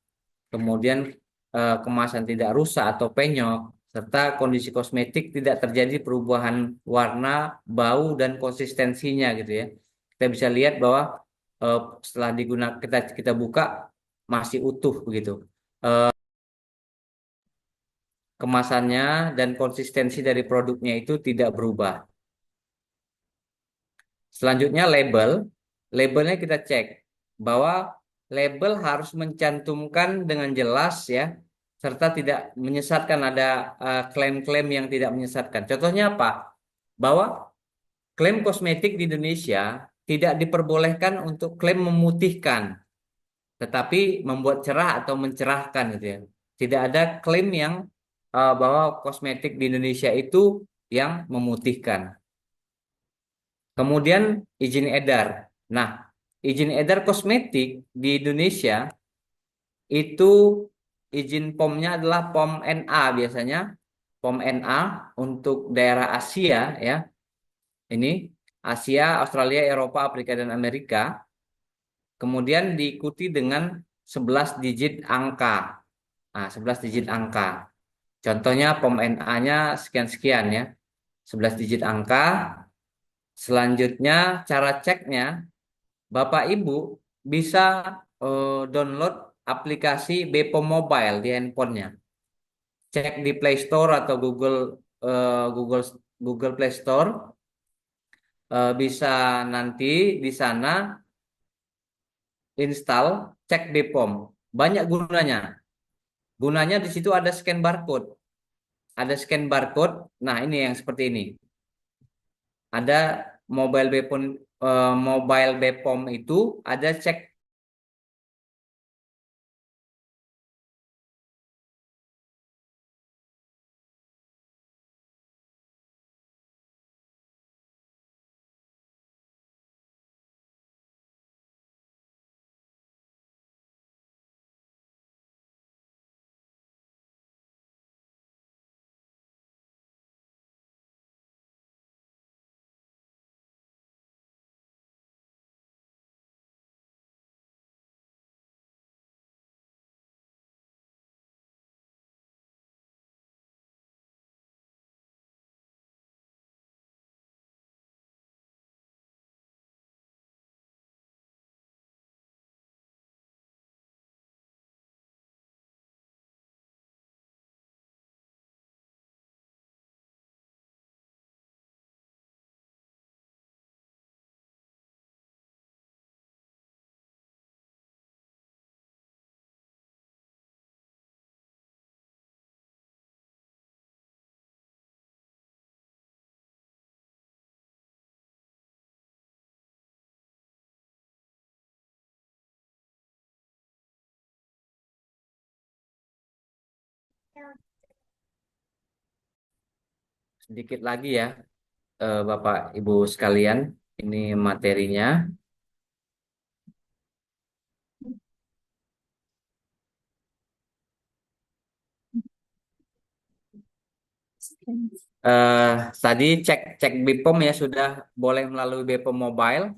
kemudian kemasan tidak rusak atau penyok, serta kondisi kosmetik tidak terjadi perubahan warna, bau, dan konsistensinya gitu ya. Kita bisa lihat bahwa setelah digunakan kita buka masih utuh begitu. Kemasannya dan konsistensi dari produknya itu tidak berubah. Selanjutnya label. Labelnya kita cek bahwa label harus mencantumkan dengan jelas ya, serta tidak menyesatkan, ada klaim-klaim yang tidak menyesatkan. Contohnya apa? Bahwa klaim kosmetik di Indonesia tidak diperbolehkan untuk klaim memutihkan, tetapi membuat cerah atau mencerahkan gitu ya. Tidak ada klaim yang bahwa kosmetik di Indonesia itu yang memutihkan. Kemudian izin edar. Nah, izin edar kosmetik di Indonesia itu izin POM-nya adalah POM NA biasanya. POM NA untuk daerah Asia ya. Ini Asia, Australia, Eropa, Afrika, dan Amerika. Kemudian diikuti dengan 11 digit angka. Nah, 11 digit angka. Contohnya POM NA-nya sekian-sekian ya. 11 digit angka. Selanjutnya cara ceknya, Bapak Ibu bisa download aplikasi Bepom Mobile di handphonenya. Cek di Play Store atau Google Google Play Store. Bisa nanti di sana install, cek Bepom. Banyak gunanya. Gunanya di situ ada scan barcode. Ada scan barcode. Nah, ini yang seperti ini. Ada mobile Bepom itu ada cek. Sedikit lagi ya, Bapak Ibu sekalian, ini materinya. Eh, Tadi cek cek Bepom ya, sudah boleh melalui Bepom Mobile,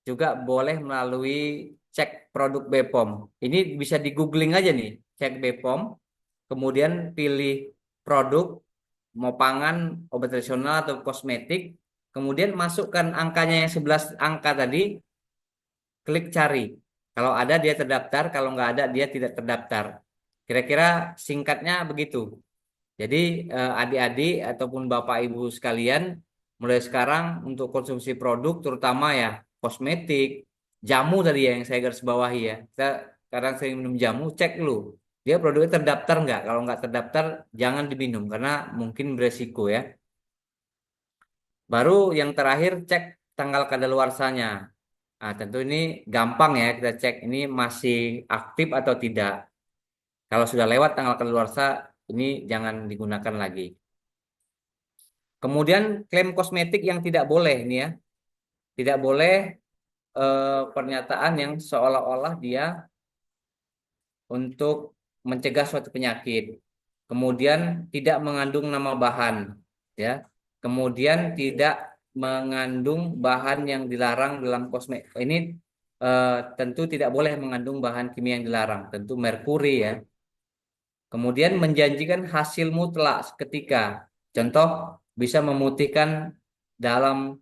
juga boleh melalui cek produk Bepom. Ini bisa di googling aja nih, cek Bepom, kemudian pilih produk, mau pangan, obat tradisional atau kosmetik, kemudian masukkan angkanya yang 11 angka tadi, klik cari. Kalau ada dia terdaftar, kalau nggak ada dia tidak terdaftar. Kira-kira singkatnya begitu. Jadi adik-adik ataupun bapak ibu sekalian, mulai sekarang untuk konsumsi produk terutama ya kosmetik, jamu tadi ya yang saya garis bawahi ya. Kita sekarang sering minum jamu, cek dulu. Dia produknya terdaftar nggak? Kalau nggak terdaftar, jangan diminum karena mungkin beresiko ya. Baru yang terakhir cek tanggal kadaluarsanya. Nah, tentu ini gampang ya kita cek ini masih aktif atau tidak. Kalau sudah lewat tanggal kadaluarsa, ini jangan digunakan lagi. Kemudian klaim kosmetik yang tidak boleh ini ya, tidak boleh pernyataan yang seolah-olah dia untuk mencegah suatu penyakit. Kemudian tidak mengandung nama bahan, ya. Kemudian tidak mengandung bahan yang dilarang dalam kosmetik. Ini tentu tidak boleh mengandung bahan kimia yang dilarang, tentu merkuri ya. Kemudian menjanjikan hasil mutlak seketika. Contoh bisa memutihkan dalam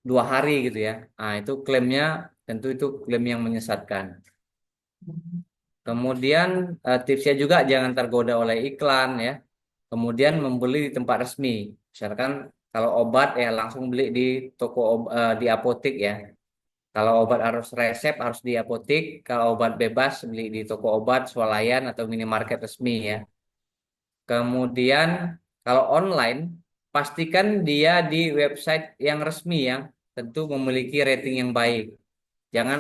2 hari gitu ya. Nah, itu klaimnya tentu itu klaim yang menyesatkan. Kemudian tipsnya juga jangan tergoda oleh iklan ya. Kemudian membeli di tempat resmi. Misalkan Kalau obat ya langsung beli di di apotek ya. Kalau obat harus resep harus di apotek. Kalau obat bebas beli di toko obat, swalayan atau minimarket resmi ya. Kemudian kalau online pastikan dia di website yang resmi yang tentu memiliki rating yang baik. Jangan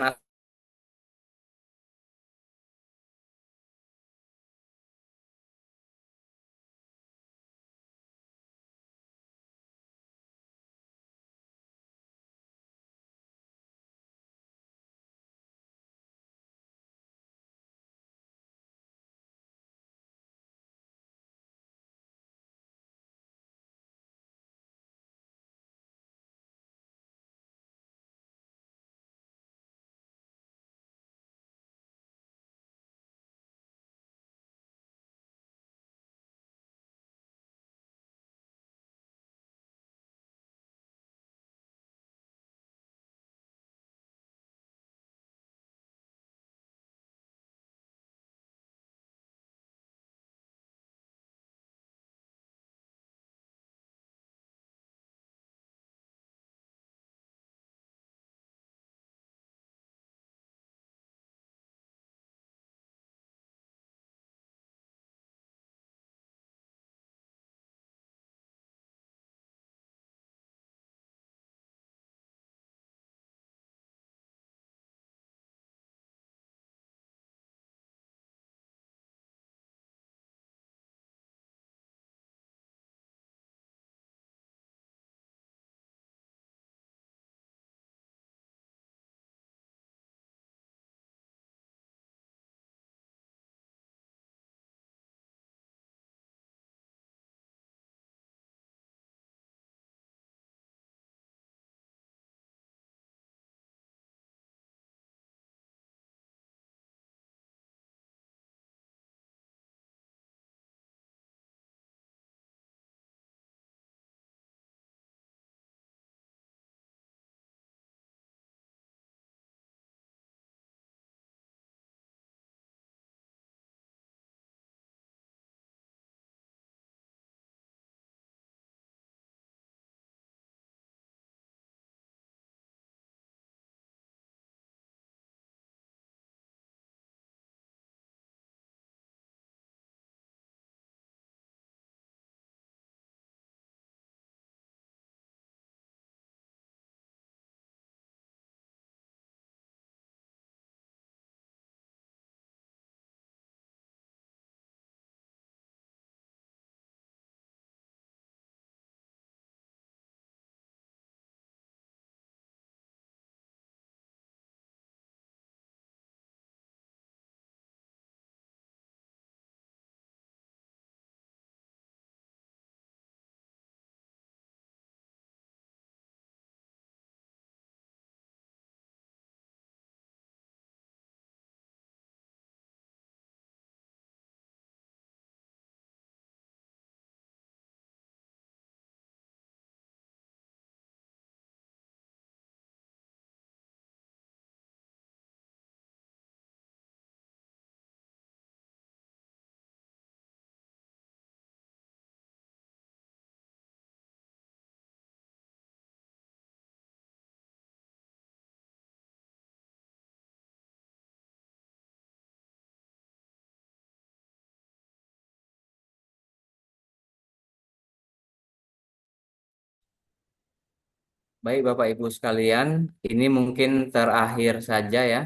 baik Bapak Ibu sekalian, ini mungkin terakhir saja ya.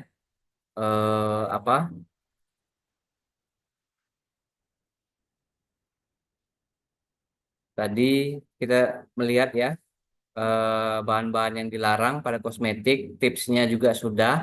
Apa tadi kita melihat ya bahan-bahan yang dilarang pada kosmetik, tipsnya juga sudah.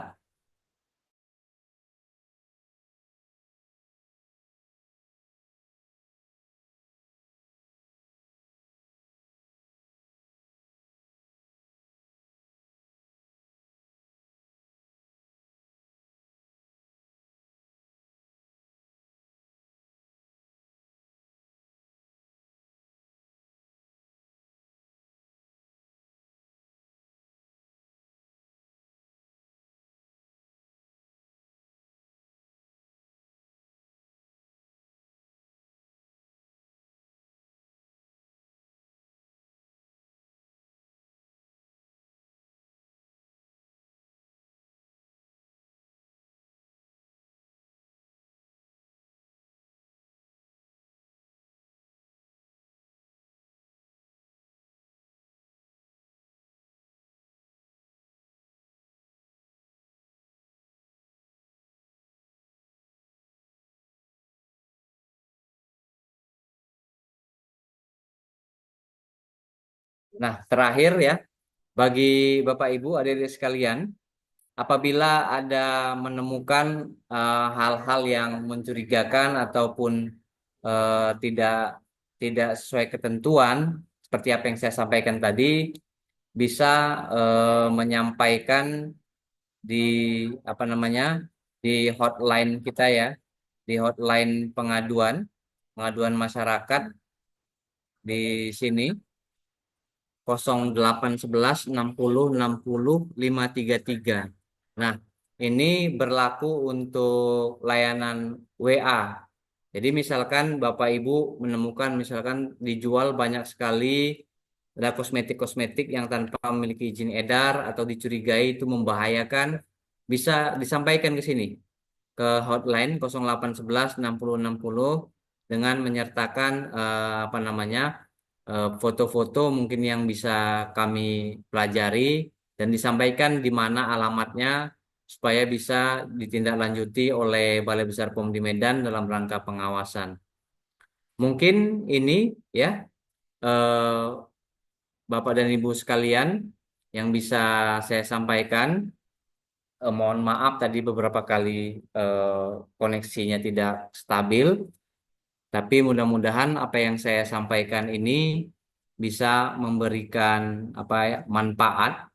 Nah, terakhir ya, bagi Bapak Ibu, adik-adik sekalian, apabila ada menemukan hal-hal yang mencurigakan ataupun tidak tidak sesuai ketentuan, seperti apa yang saya sampaikan tadi, bisa menyampaikan di apa namanya di hotline kita ya, di hotline pengaduan masyarakat di sini 0811 60 60 533. Nah, ini berlaku untuk layanan WA. Jadi misalkan Bapak Ibu menemukan misalkan dijual banyak sekali ada kosmetik-kosmetik yang tanpa memiliki izin edar atau dicurigai itu membahayakan, bisa disampaikan ke sini ke hotline 0811 60 60 dengan menyertakan apa namanya foto-foto mungkin yang bisa kami pelajari dan disampaikan di mana alamatnya supaya bisa ditindaklanjuti oleh Balai Besar POM di Medan dalam rangka pengawasan. Mungkin ini ya eh, Bapak dan Ibu sekalian yang bisa saya sampaikan. Mohon maaf tadi beberapa kali koneksinya tidak stabil, tapi mudah-mudahan apa yang saya sampaikan ini bisa memberikan apa ya, manfaat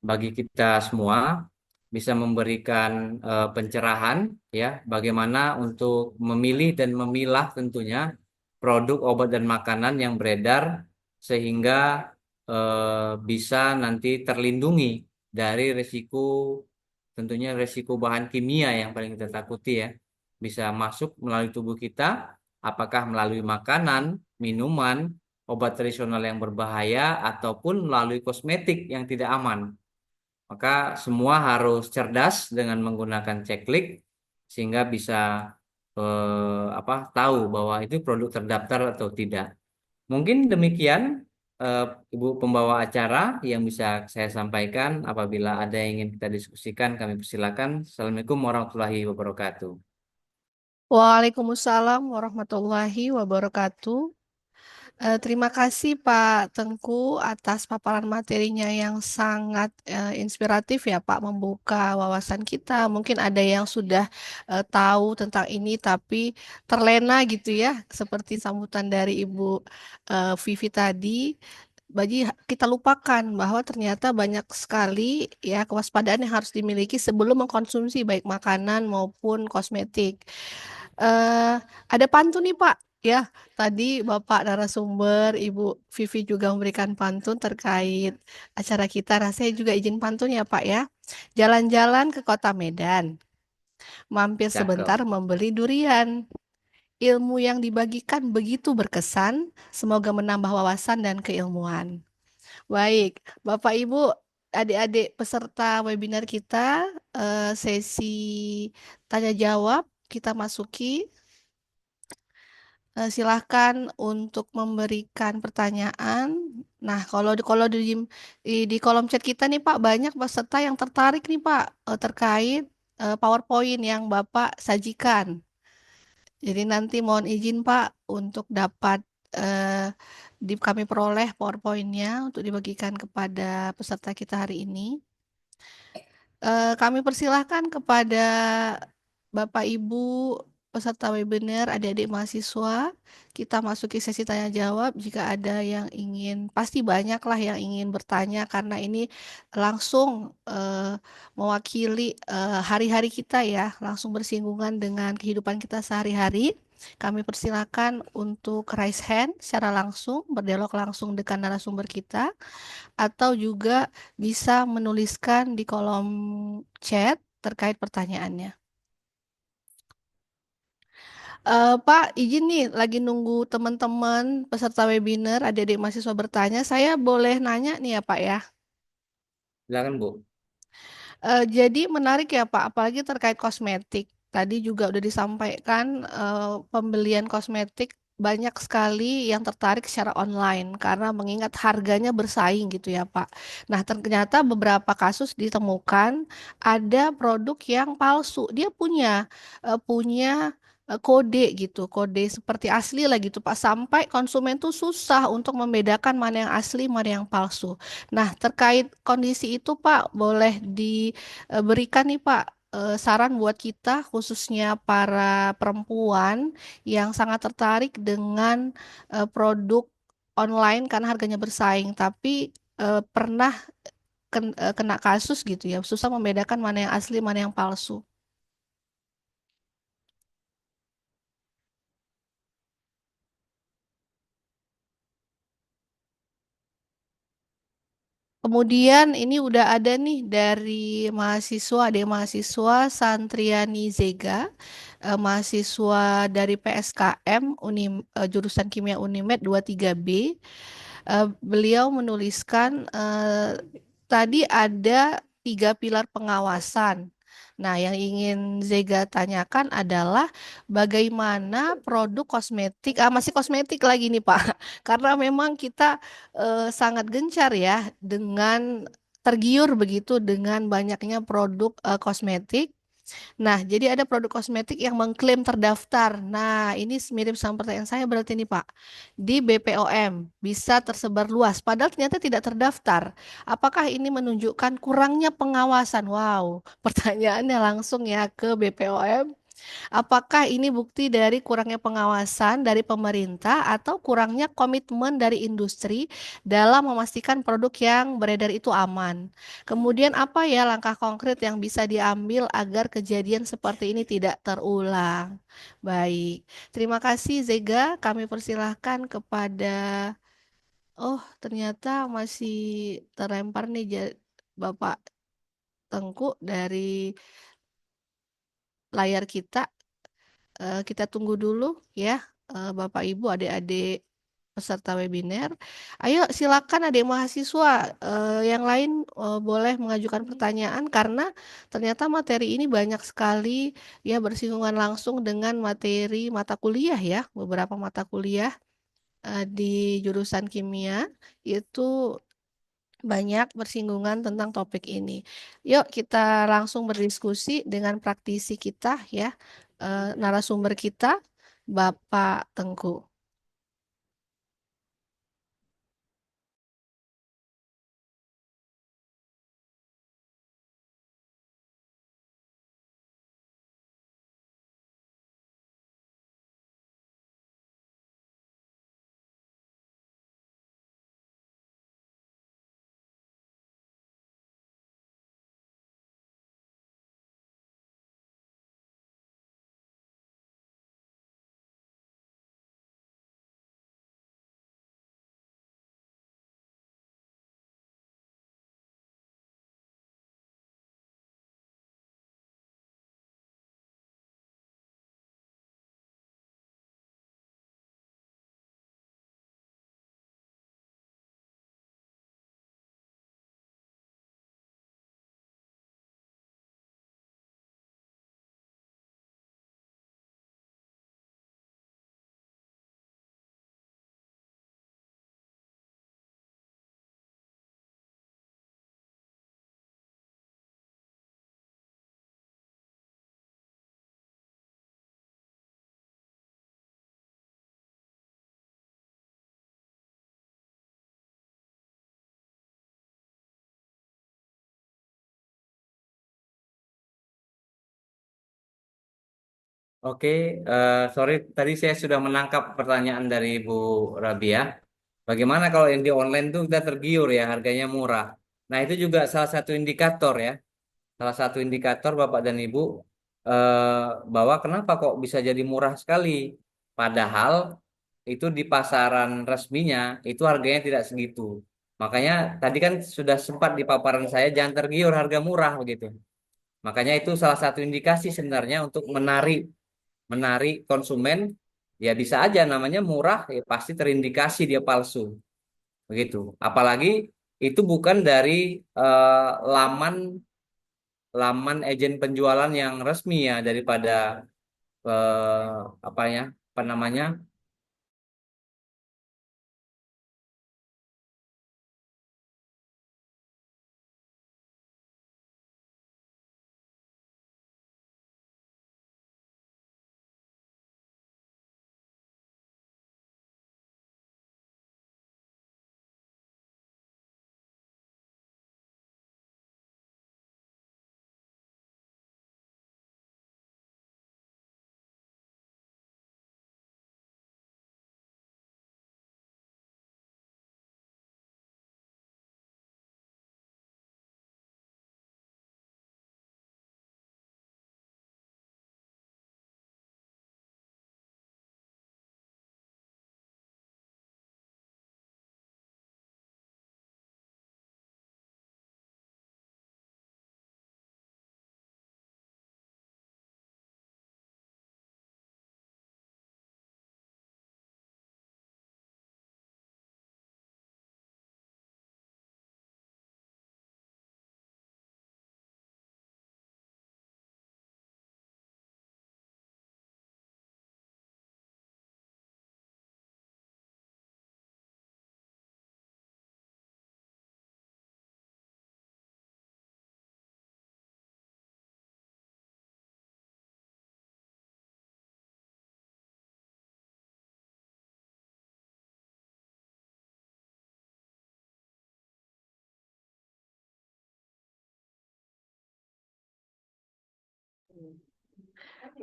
bagi kita semua, bisa memberikan pencerahan ya bagaimana untuk memilih dan memilah tentunya produk obat dan makanan yang beredar sehingga bisa nanti terlindungi dari risiko tentunya risiko bahan kimia yang paling kita takuti ya bisa masuk melalui tubuh kita apakah melalui makanan, minuman, obat tradisional yang berbahaya ataupun melalui kosmetik yang tidak aman. Maka semua harus cerdas dengan menggunakan ceklik sehingga bisa tahu bahwa itu produk terdaftar atau tidak. Mungkin demikian eh, Ibu pembawa acara yang bisa saya sampaikan. Apabila ada yang ingin kita diskusikan, kami persilakan. Assalamualaikum warahmatullahi wabarakatuh. Waalaikumsalam warahmatullahi wabarakatuh. Terima kasih Pak Tengku atas paparan materinya yang sangat inspiratif ya Pak, membuka wawasan kita. Mungkin ada yang sudah tahu tentang ini tapi terlena gitu ya, seperti sambutan dari Ibu Vivi tadi. Bagi kita lupakan bahwa ternyata banyak sekali ya kewaspadaan yang harus dimiliki sebelum mengkonsumsi baik makanan maupun kosmetik. Eh, ada pantun nih Pak. Ya, tadi Bapak narasumber, Ibu Vivi juga memberikan pantun terkait acara kita. Rasanya juga izin pantun ya Pak ya. Jalan-jalan ke kota Medan, mampir Cakep. sebentar membeli durian. Ilmu yang dibagikan begitu berkesan, semoga menambah wawasan dan keilmuan. Baik, Bapak Ibu, adik-adik peserta webinar kita, sesi tanya jawab kita masuki. Silahkan untuk memberikan pertanyaan. Nah, di kolom chat kita nih Pak, banyak peserta yang tertarik nih Pak terkait PowerPoint yang Bapak sajikan. Jadi nanti mohon izin Pak untuk dapat eh, kami peroleh PowerPoint-nya untuk dibagikan kepada peserta kita hari ini. Kami persilahkan kepada Bapak Ibu peserta webinar, adik-adik mahasiswa, kita masuki sesi tanya jawab. Jika ada yang ingin, pasti banyak lah yang ingin bertanya karena ini langsung mewakili hari-hari kita ya, langsung bersinggungan dengan kehidupan kita sehari-hari. Kami persilakan untuk raise hand secara langsung, berdialog langsung dengan narasumber kita atau juga bisa menuliskan di kolom chat terkait pertanyaannya. Pak, izin nih, lagi nunggu teman-teman peserta webinar, adik-adik mahasiswa bertanya. Saya boleh nanya nih ya, Pak ya. Silakan Bu. Jadi menarik ya Pak, apalagi terkait kosmetik. Tadi juga udah disampaikan pembelian kosmetik banyak sekali yang tertarik secara online karena mengingat harganya bersaing gitu ya Pak. Nah ternyata beberapa kasus ditemukan ada produk yang palsu. Dia punya kode gitu, kode seperti asli lah gitu Pak, sampai konsumen tuh susah untuk membedakan mana yang asli, mana yang palsu. Nah, terkait kondisi itu Pak, boleh diberikan nih Pak saran buat kita khususnya para perempuan yang sangat tertarik dengan produk online karena harganya bersaing, tapi pernah kena kasus gitu ya, susah membedakan mana yang asli, mana yang palsu. Kemudian ini udah ada nih dari mahasiswa, ada mahasiswa Santriani Zega, mahasiswa dari PSKM jurusan Kimia Unimed 23B. Beliau menuliskan tadi ada 3 pilar pengawasan. Nah, yang ingin Zega tanyakan adalah bagaimana produk kosmetik, masih kosmetik lagi nih Pak, karena memang kita sangat gencar ya dengan tergiur begitu dengan banyaknya produk kosmetik. Nah, jadi ada produk kosmetik yang mengklaim terdaftar. Nah, ini mirip sama pertanyaan saya berarti nih Pak. Di BPOM bisa tersebar luas, padahal ternyata tidak terdaftar. Apakah ini menunjukkan kurangnya pengawasan? Wow, pertanyaannya langsung ya ke BPOM. Apakah ini bukti dari kurangnya pengawasan dari pemerintah atau kurangnya komitmen dari industri dalam memastikan produk yang beredar itu aman? Kemudian apa ya langkah konkret yang bisa diambil agar kejadian seperti ini tidak terulang? Baik, terima kasih Zega. Kami persilahkan kepada, oh ternyata masih terlempar nih Bapak Tengku dari layar kita. Kita tunggu dulu ya, Bapak Ibu, adik-adik peserta webinar. Ayo silakan adik mahasiswa yang lain boleh mengajukan pertanyaan karena ternyata materi ini banyak sekali ya bersinggungan langsung dengan materi mata kuliah ya, beberapa mata kuliah di jurusan kimia itu banyak bersinggungan tentang topik ini. Yuk kita langsung berdiskusi dengan praktisi kita ya, narasumber kita, Bapak Tengku. Oke, sorry tadi saya sudah menangkap pertanyaan dari Bu Rabia. Bagaimana kalau yang di online tuh kita tergiur ya, harganya murah. Nah, itu juga salah satu indikator ya. Salah satu indikator Bapak dan Ibu bahwa kenapa kok bisa jadi murah sekali. Padahal itu di pasaran resminya itu harganya tidak segitu. Makanya tadi kan sudah sempat di paparan saya jangan tergiur harga murah begitu. Makanya itu salah satu indikasi sebenarnya untuk menarik menarik konsumen. Ya bisa aja namanya murah ya pasti terindikasi dia palsu begitu. Apalagi itu bukan dari eh, laman laman agen penjualan yang resmi ya daripada apa ya apa namanya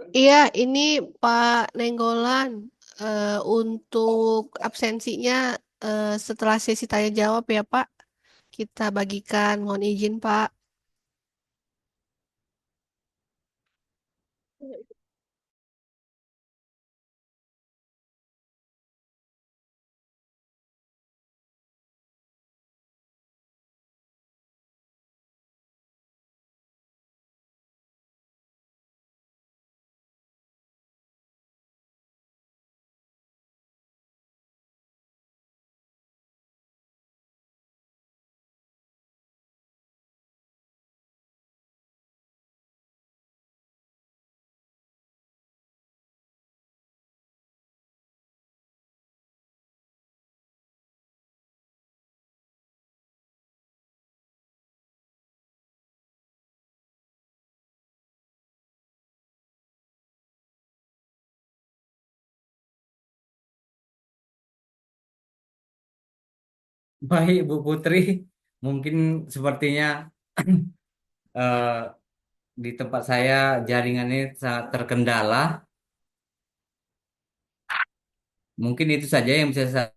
Iya, ini Pak Nenggolan untuk absensinya setelah sesi tanya jawab ya Pak. Kita bagikan, mohon izin Pak. Baik, Bu Putri, mungkin sepertinya eh, di tempat saya jaringan ini sangat terkendala. Mungkin itu saja yang bisa saya.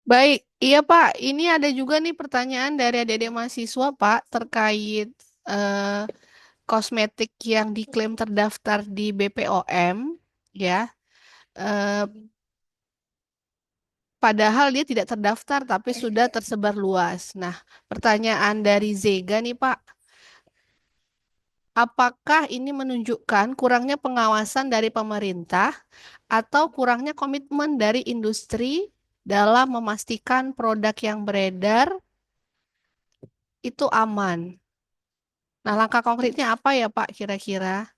Baik, iya Pak. Ini ada juga nih pertanyaan dari adik-adik mahasiswa Pak terkait eh, kosmetik yang diklaim terdaftar di BPOM ya. Eh, Padahal dia tidak terdaftar tapi sudah tersebar luas. Nah, pertanyaan dari Zega nih Pak. Apakah ini menunjukkan kurangnya pengawasan dari pemerintah atau kurangnya komitmen dari industri dalam memastikan produk yang beredar itu aman? Nah, langkah konkretnya apa ya Pak kira-kira?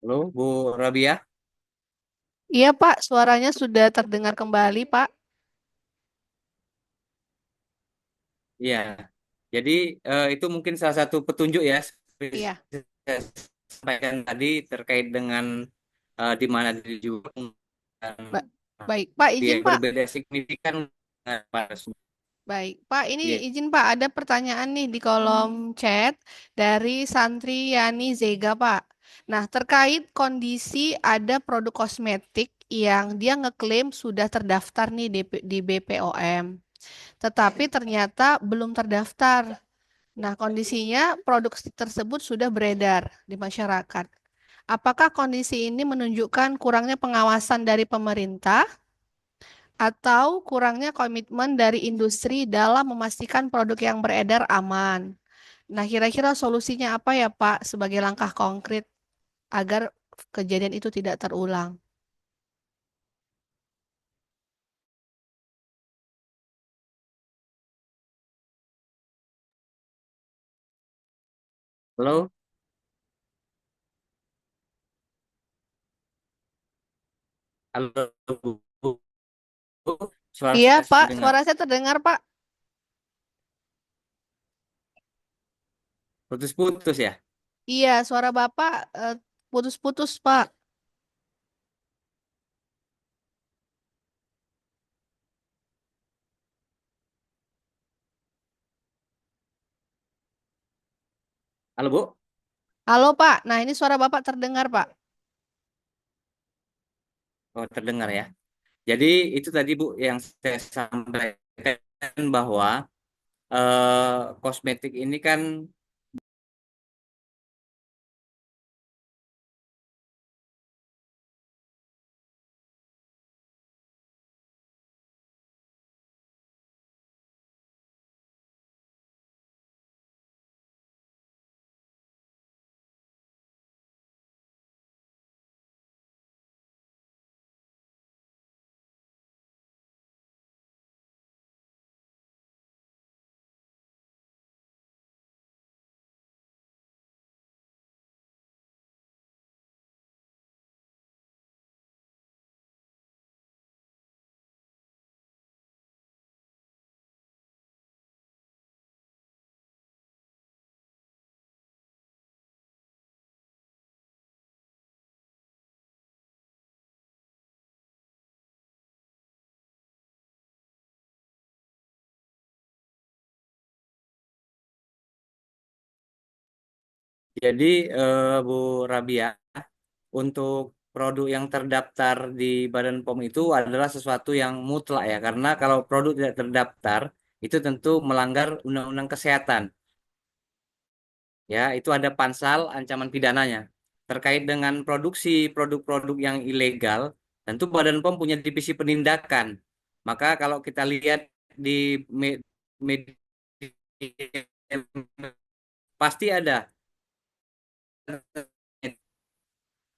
Halo, Bu Rabia. Iya Pak, suaranya sudah terdengar kembali Pak. Iya, jadi itu mungkin salah satu petunjuk ya, seperti Iya, saya sampaikan tadi terkait dengan di mana dijual dan ba- baik Pak, dia izin Pak. berbeda signifikan dengan pada Baik, Pak, ini Iya. izin Pak, ada pertanyaan nih di kolom chat dari Santri Yani Zega, Pak. Nah, terkait kondisi ada produk kosmetik yang dia ngeklaim sudah terdaftar nih di BPOM, tetapi ternyata belum terdaftar. Nah, kondisinya produk tersebut sudah beredar di masyarakat. Apakah kondisi ini menunjukkan kurangnya pengawasan dari pemerintah atau kurangnya komitmen dari industri dalam memastikan produk yang beredar aman? Nah, kira-kira solusinya apa ya, Pak, sebagai langkah konkret agar kejadian itu tidak terulang? Halo, Halo, Bu. Suara Iya, saya Pak. terdengar. Suara saya terdengar, Pak. Putus-putus ya? Iya, suara Bapak putus-putus, Pak. Halo, Bu. Halo, Pak. Nah, ini suara Bapak terdengar, Pak. Oh, terdengar ya. Jadi itu tadi Bu yang saya sampaikan bahwa kosmetik ini kan, jadi Bu Rabia, untuk produk yang terdaftar di Badan POM itu adalah sesuatu yang mutlak ya, karena kalau produk tidak terdaftar itu tentu melanggar Undang-Undang Kesehatan. Ya, itu ada pasal ancaman pidananya. Terkait dengan produksi produk-produk yang ilegal, tentu Badan POM punya divisi penindakan. Maka kalau kita lihat di media, pasti ada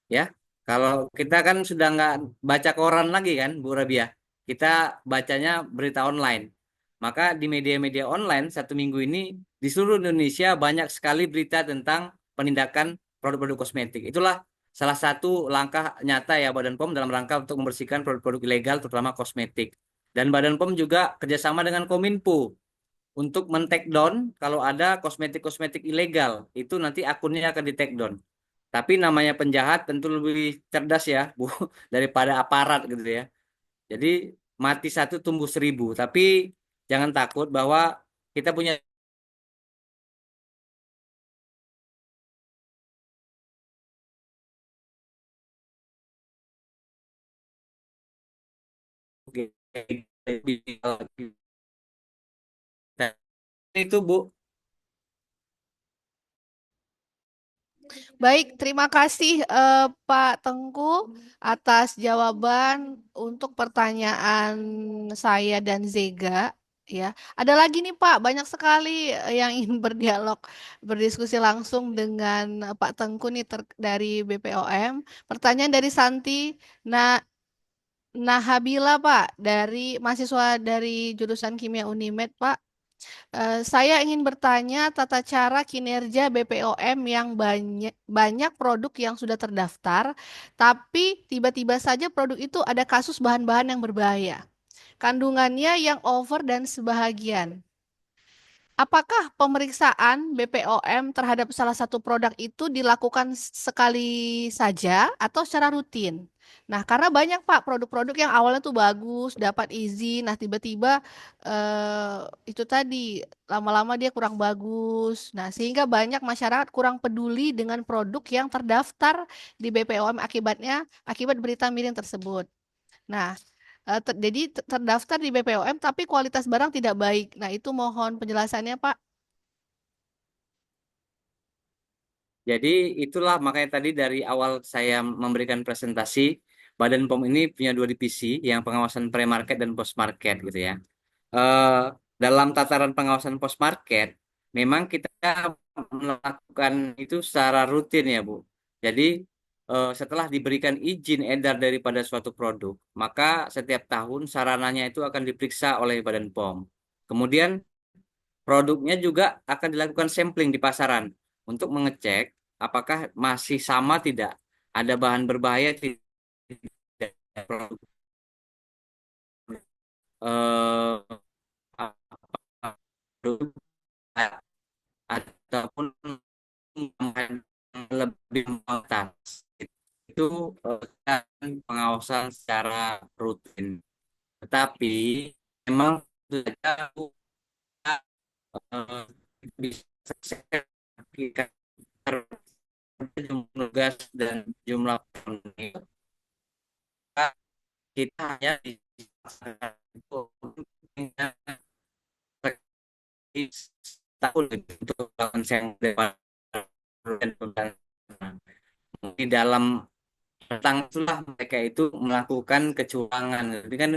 ya. Kalau kita kan sudah nggak baca koran lagi kan, Bu Rabia, kita bacanya berita online. Maka di media-media online satu minggu ini di seluruh Indonesia banyak sekali berita tentang penindakan produk-produk kosmetik. Itulah salah satu langkah nyata ya Badan POM dalam rangka untuk membersihkan produk-produk ilegal, terutama kosmetik. Dan Badan POM juga kerjasama dengan Kominfo untuk men-take down kalau ada kosmetik-kosmetik ilegal. Itu nanti akunnya akan di-take down. Tapi namanya penjahat tentu lebih cerdas ya, Bu, daripada aparat gitu ya. Jadi mati satu tumbuh seribu. Tapi jangan takut bahwa kita punya itu Bu. Baik, terima kasih Pak Tengku atas jawaban untuk pertanyaan saya dan Zega. Ya, ada lagi nih Pak, banyak sekali yang ingin berdialog, berdiskusi langsung dengan Pak Tengku nih dari BPOM. Pertanyaan dari Santi. Nah, Nahabila Pak, dari mahasiswa dari jurusan Kimia Unimed Pak. Saya ingin bertanya tata cara kinerja BPOM yang banyak banyak produk yang sudah terdaftar, tapi tiba-tiba saja produk itu ada kasus bahan-bahan yang berbahaya. Kandungannya yang over dan sebahagian. Apakah pemeriksaan BPOM terhadap salah satu produk itu dilakukan sekali saja atau secara rutin? Nah, karena banyak Pak produk-produk yang awalnya tuh bagus, dapat izin, nah tiba-tiba itu tadi lama-lama dia kurang bagus. Nah, sehingga banyak masyarakat kurang peduli dengan produk yang terdaftar di BPOM akibat berita miring tersebut. Nah, jadi terdaftar di BPOM tapi kualitas barang tidak baik. Nah, itu mohon penjelasannya, Pak. Jadi itulah makanya tadi dari awal saya memberikan presentasi, Badan POM ini punya dua divisi, yang pengawasan pre-market dan post-market gitu ya. eh, Dalam tataran pengawasan post market, memang kita melakukan itu secara rutin ya, Bu. Jadi setelah diberikan izin edar daripada suatu produk, maka setiap tahun sarananya itu akan diperiksa oleh Badan POM. Kemudian produknya juga akan dilakukan sampling di pasaran untuk mengecek apakah masih sama tidak, ada bahan berbahaya tidak. produk eh, produk ataupun yang lebih memangkas itu kan pengawasan secara rutin. Tetapi memang tentu saja eh, bisa selesaikan jumlah tugas dan jumlah personil, kita hanya di tahun untuk konsen dan di dalam tentang itulah mereka itu melakukan kecurangan. Jadi kan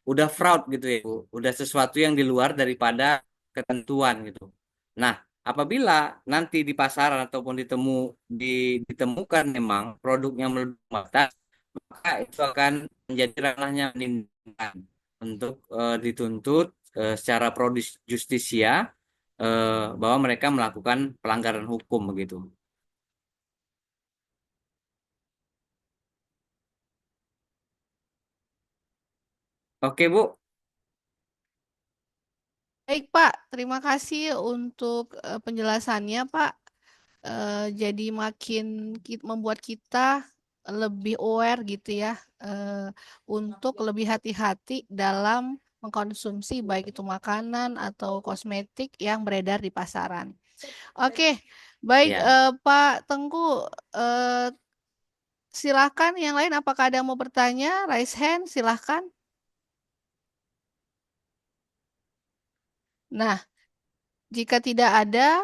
udah fraud gitu ya, Bu. Udah sesuatu yang di luar daripada ketentuan gitu. Nah, apabila nanti di pasaran ataupun ditemukan memang produknya melebihi batas, maka itu akan menjadi ranahnya penindakan untuk dituntut secara pro justisia bahwa mereka melakukan pelanggaran hukum begitu. Oke, Bu. Baik, Pak. Terima kasih untuk penjelasannya, Pak. Jadi makin membuat kita lebih aware gitu ya, untuk lebih hati-hati dalam mengkonsumsi baik itu makanan atau kosmetik yang beredar di pasaran. Oke, baik, Ya, Pak Tengku, silakan yang lain apakah ada yang mau bertanya? Raise hand, silakan. Nah, jika tidak ada,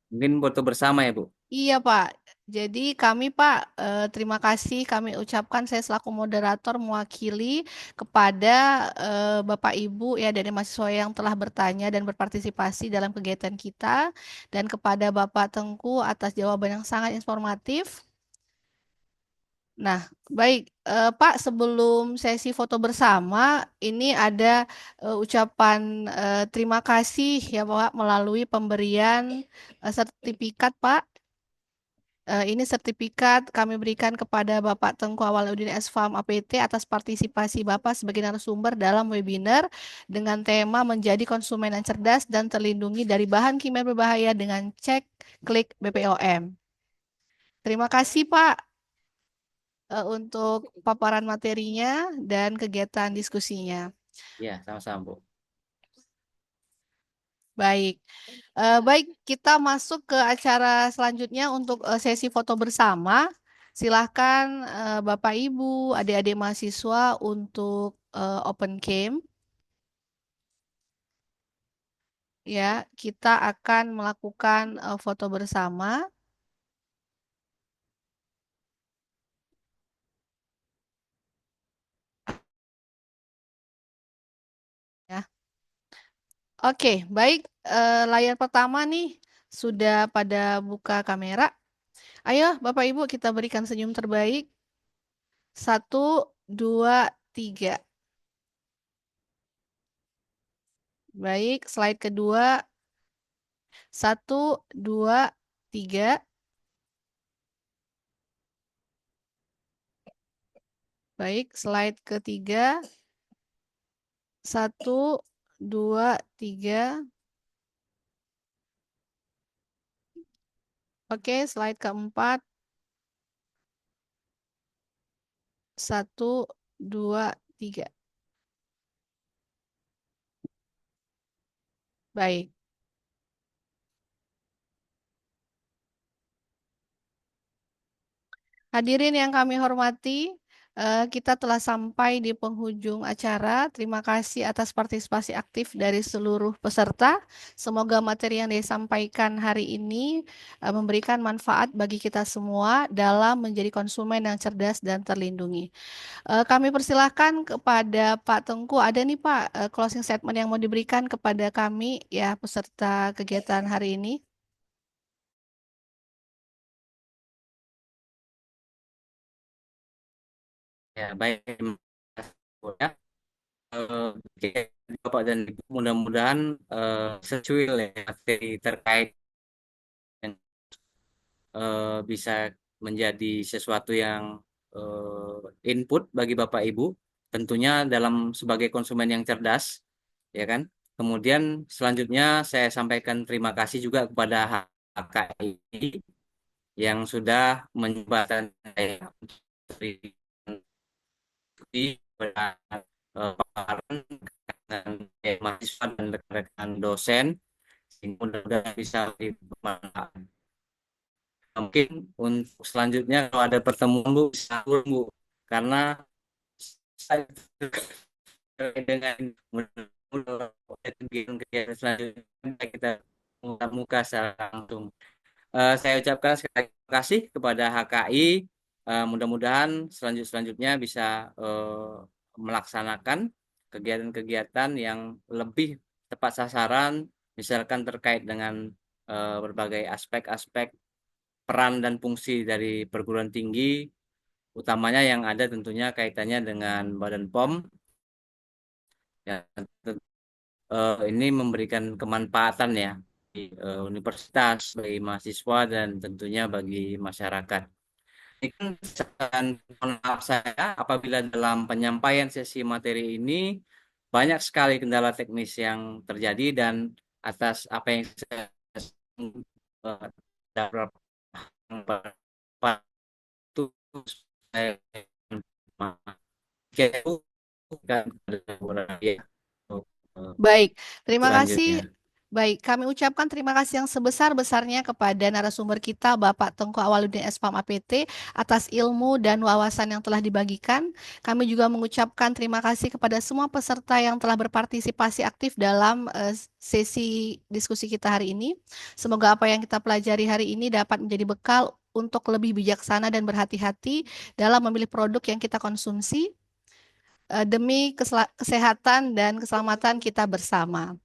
mungkin foto bersama ya, Bu. iya Pak. Jadi kami Pak, terima kasih kami ucapkan saya selaku moderator mewakili kepada Bapak Ibu ya dari mahasiswa yang telah bertanya dan berpartisipasi dalam kegiatan kita dan kepada Bapak Tengku atas jawaban yang sangat informatif. Nah, baik Pak, sebelum sesi foto bersama, ini ada ucapan terima kasih ya Pak melalui pemberian sertifikat Pak. Ini sertifikat kami berikan kepada Bapak Tengku Awaludin S.Farm APT atas partisipasi Bapak sebagai narasumber dalam webinar dengan tema menjadi konsumen yang cerdas dan terlindungi dari bahan kimia berbahaya dengan cek klik BPOM. Terima kasih Pak untuk paparan materinya dan kegiatan diskusinya. Ya, sama-sama, Bu. Baik, baik kita masuk ke acara selanjutnya untuk sesi foto bersama. Silahkan Bapak Ibu, adik-adik mahasiswa untuk open cam. Ya, kita akan melakukan foto bersama. Ya, oke, baik. Layar pertama nih sudah pada buka kamera. Ayo, Bapak Ibu, kita berikan senyum terbaik. 1, 2, 3. Baik, slide kedua. 1, 2, 3. Baik, slide ketiga. 1, 2, 3. Oke, slide keempat. 1, 2, 3. Baik. Hadirin yang kami hormati, kita telah sampai di penghujung acara. Terima kasih atas partisipasi aktif dari seluruh peserta. Semoga materi yang disampaikan hari ini memberikan manfaat bagi kita semua dalam menjadi konsumen yang cerdas dan terlindungi. Kami persilahkan kepada Pak Tengku. Ada nih Pak closing statement yang mau diberikan kepada kami ya peserta kegiatan hari ini. Ya, baik. Terima kasih, Bu, ya. Oke, Bapak dan Ibu, mudah-mudahan sesuai ya materi terkait dengan bisa menjadi sesuatu yang input bagi Bapak Ibu, tentunya dalam sebagai konsumen yang cerdas, ya kan? Kemudian selanjutnya saya sampaikan terima kasih juga kepada HKI yang sudah menyempatkan saya untuk memberikan paparan dengan mahasiswa dan rekan-rekan dosen, sehingga mudah-mudahan bisa dibermanfaat. Mungkin untuk selanjutnya kalau ada pertemuan Bu, bisa turun, Bu, karena saya terkait dengan kegiatan selanjutnya kita muka muka secara langsung. Saya ucapkan sekali lagi terima kasih kepada HKI. Mudah-mudahan selanjutnya bisa melaksanakan kegiatan-kegiatan yang lebih tepat sasaran, misalkan terkait dengan berbagai aspek-aspek peran dan fungsi dari perguruan tinggi, utamanya yang ada tentunya kaitannya dengan Badan POM. Ya, ini memberikan kemanfaatan ya di universitas, bagi mahasiswa dan tentunya bagi masyarakat. Ini kan kesalahan, mohon maaf saya apabila dalam penyampaian sesi materi ini banyak sekali kendala teknis yang terjadi dan atas apa yang saya dapat itu saya Baik, terima kasih. selanjutnya. Baik, kami ucapkan terima kasih yang sebesar-besarnya kepada narasumber kita, Bapak Tengku Awaludin SPAM APT, atas ilmu dan wawasan yang telah dibagikan. Kami juga mengucapkan terima kasih kepada semua peserta yang telah berpartisipasi aktif dalam sesi diskusi kita hari ini. Semoga apa yang kita pelajari hari ini dapat menjadi bekal untuk lebih bijaksana dan berhati-hati dalam memilih produk yang kita konsumsi demi kesehatan dan keselamatan kita bersama.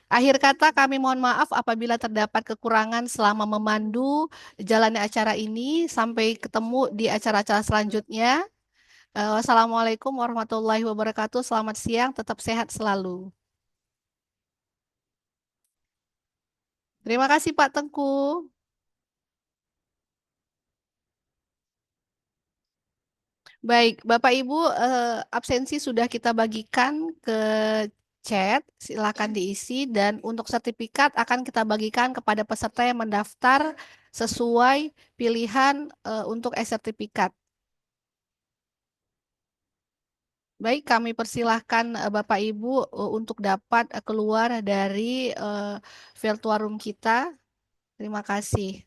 Akhir kata, kami mohon maaf apabila terdapat kekurangan selama memandu jalannya acara ini. Sampai ketemu di acara-acara selanjutnya. Wassalamualaikum warahmatullahi wabarakatuh. Selamat siang, tetap sehat selalu. Terima kasih Pak Tengku. Baik, Bapak Ibu, absensi sudah kita bagikan ke chat, silakan diisi dan untuk sertifikat akan kita bagikan kepada peserta yang mendaftar sesuai pilihan untuk e-sertifikat. Baik, kami persilahkan Bapak Ibu untuk dapat keluar dari virtual room kita. Terima kasih.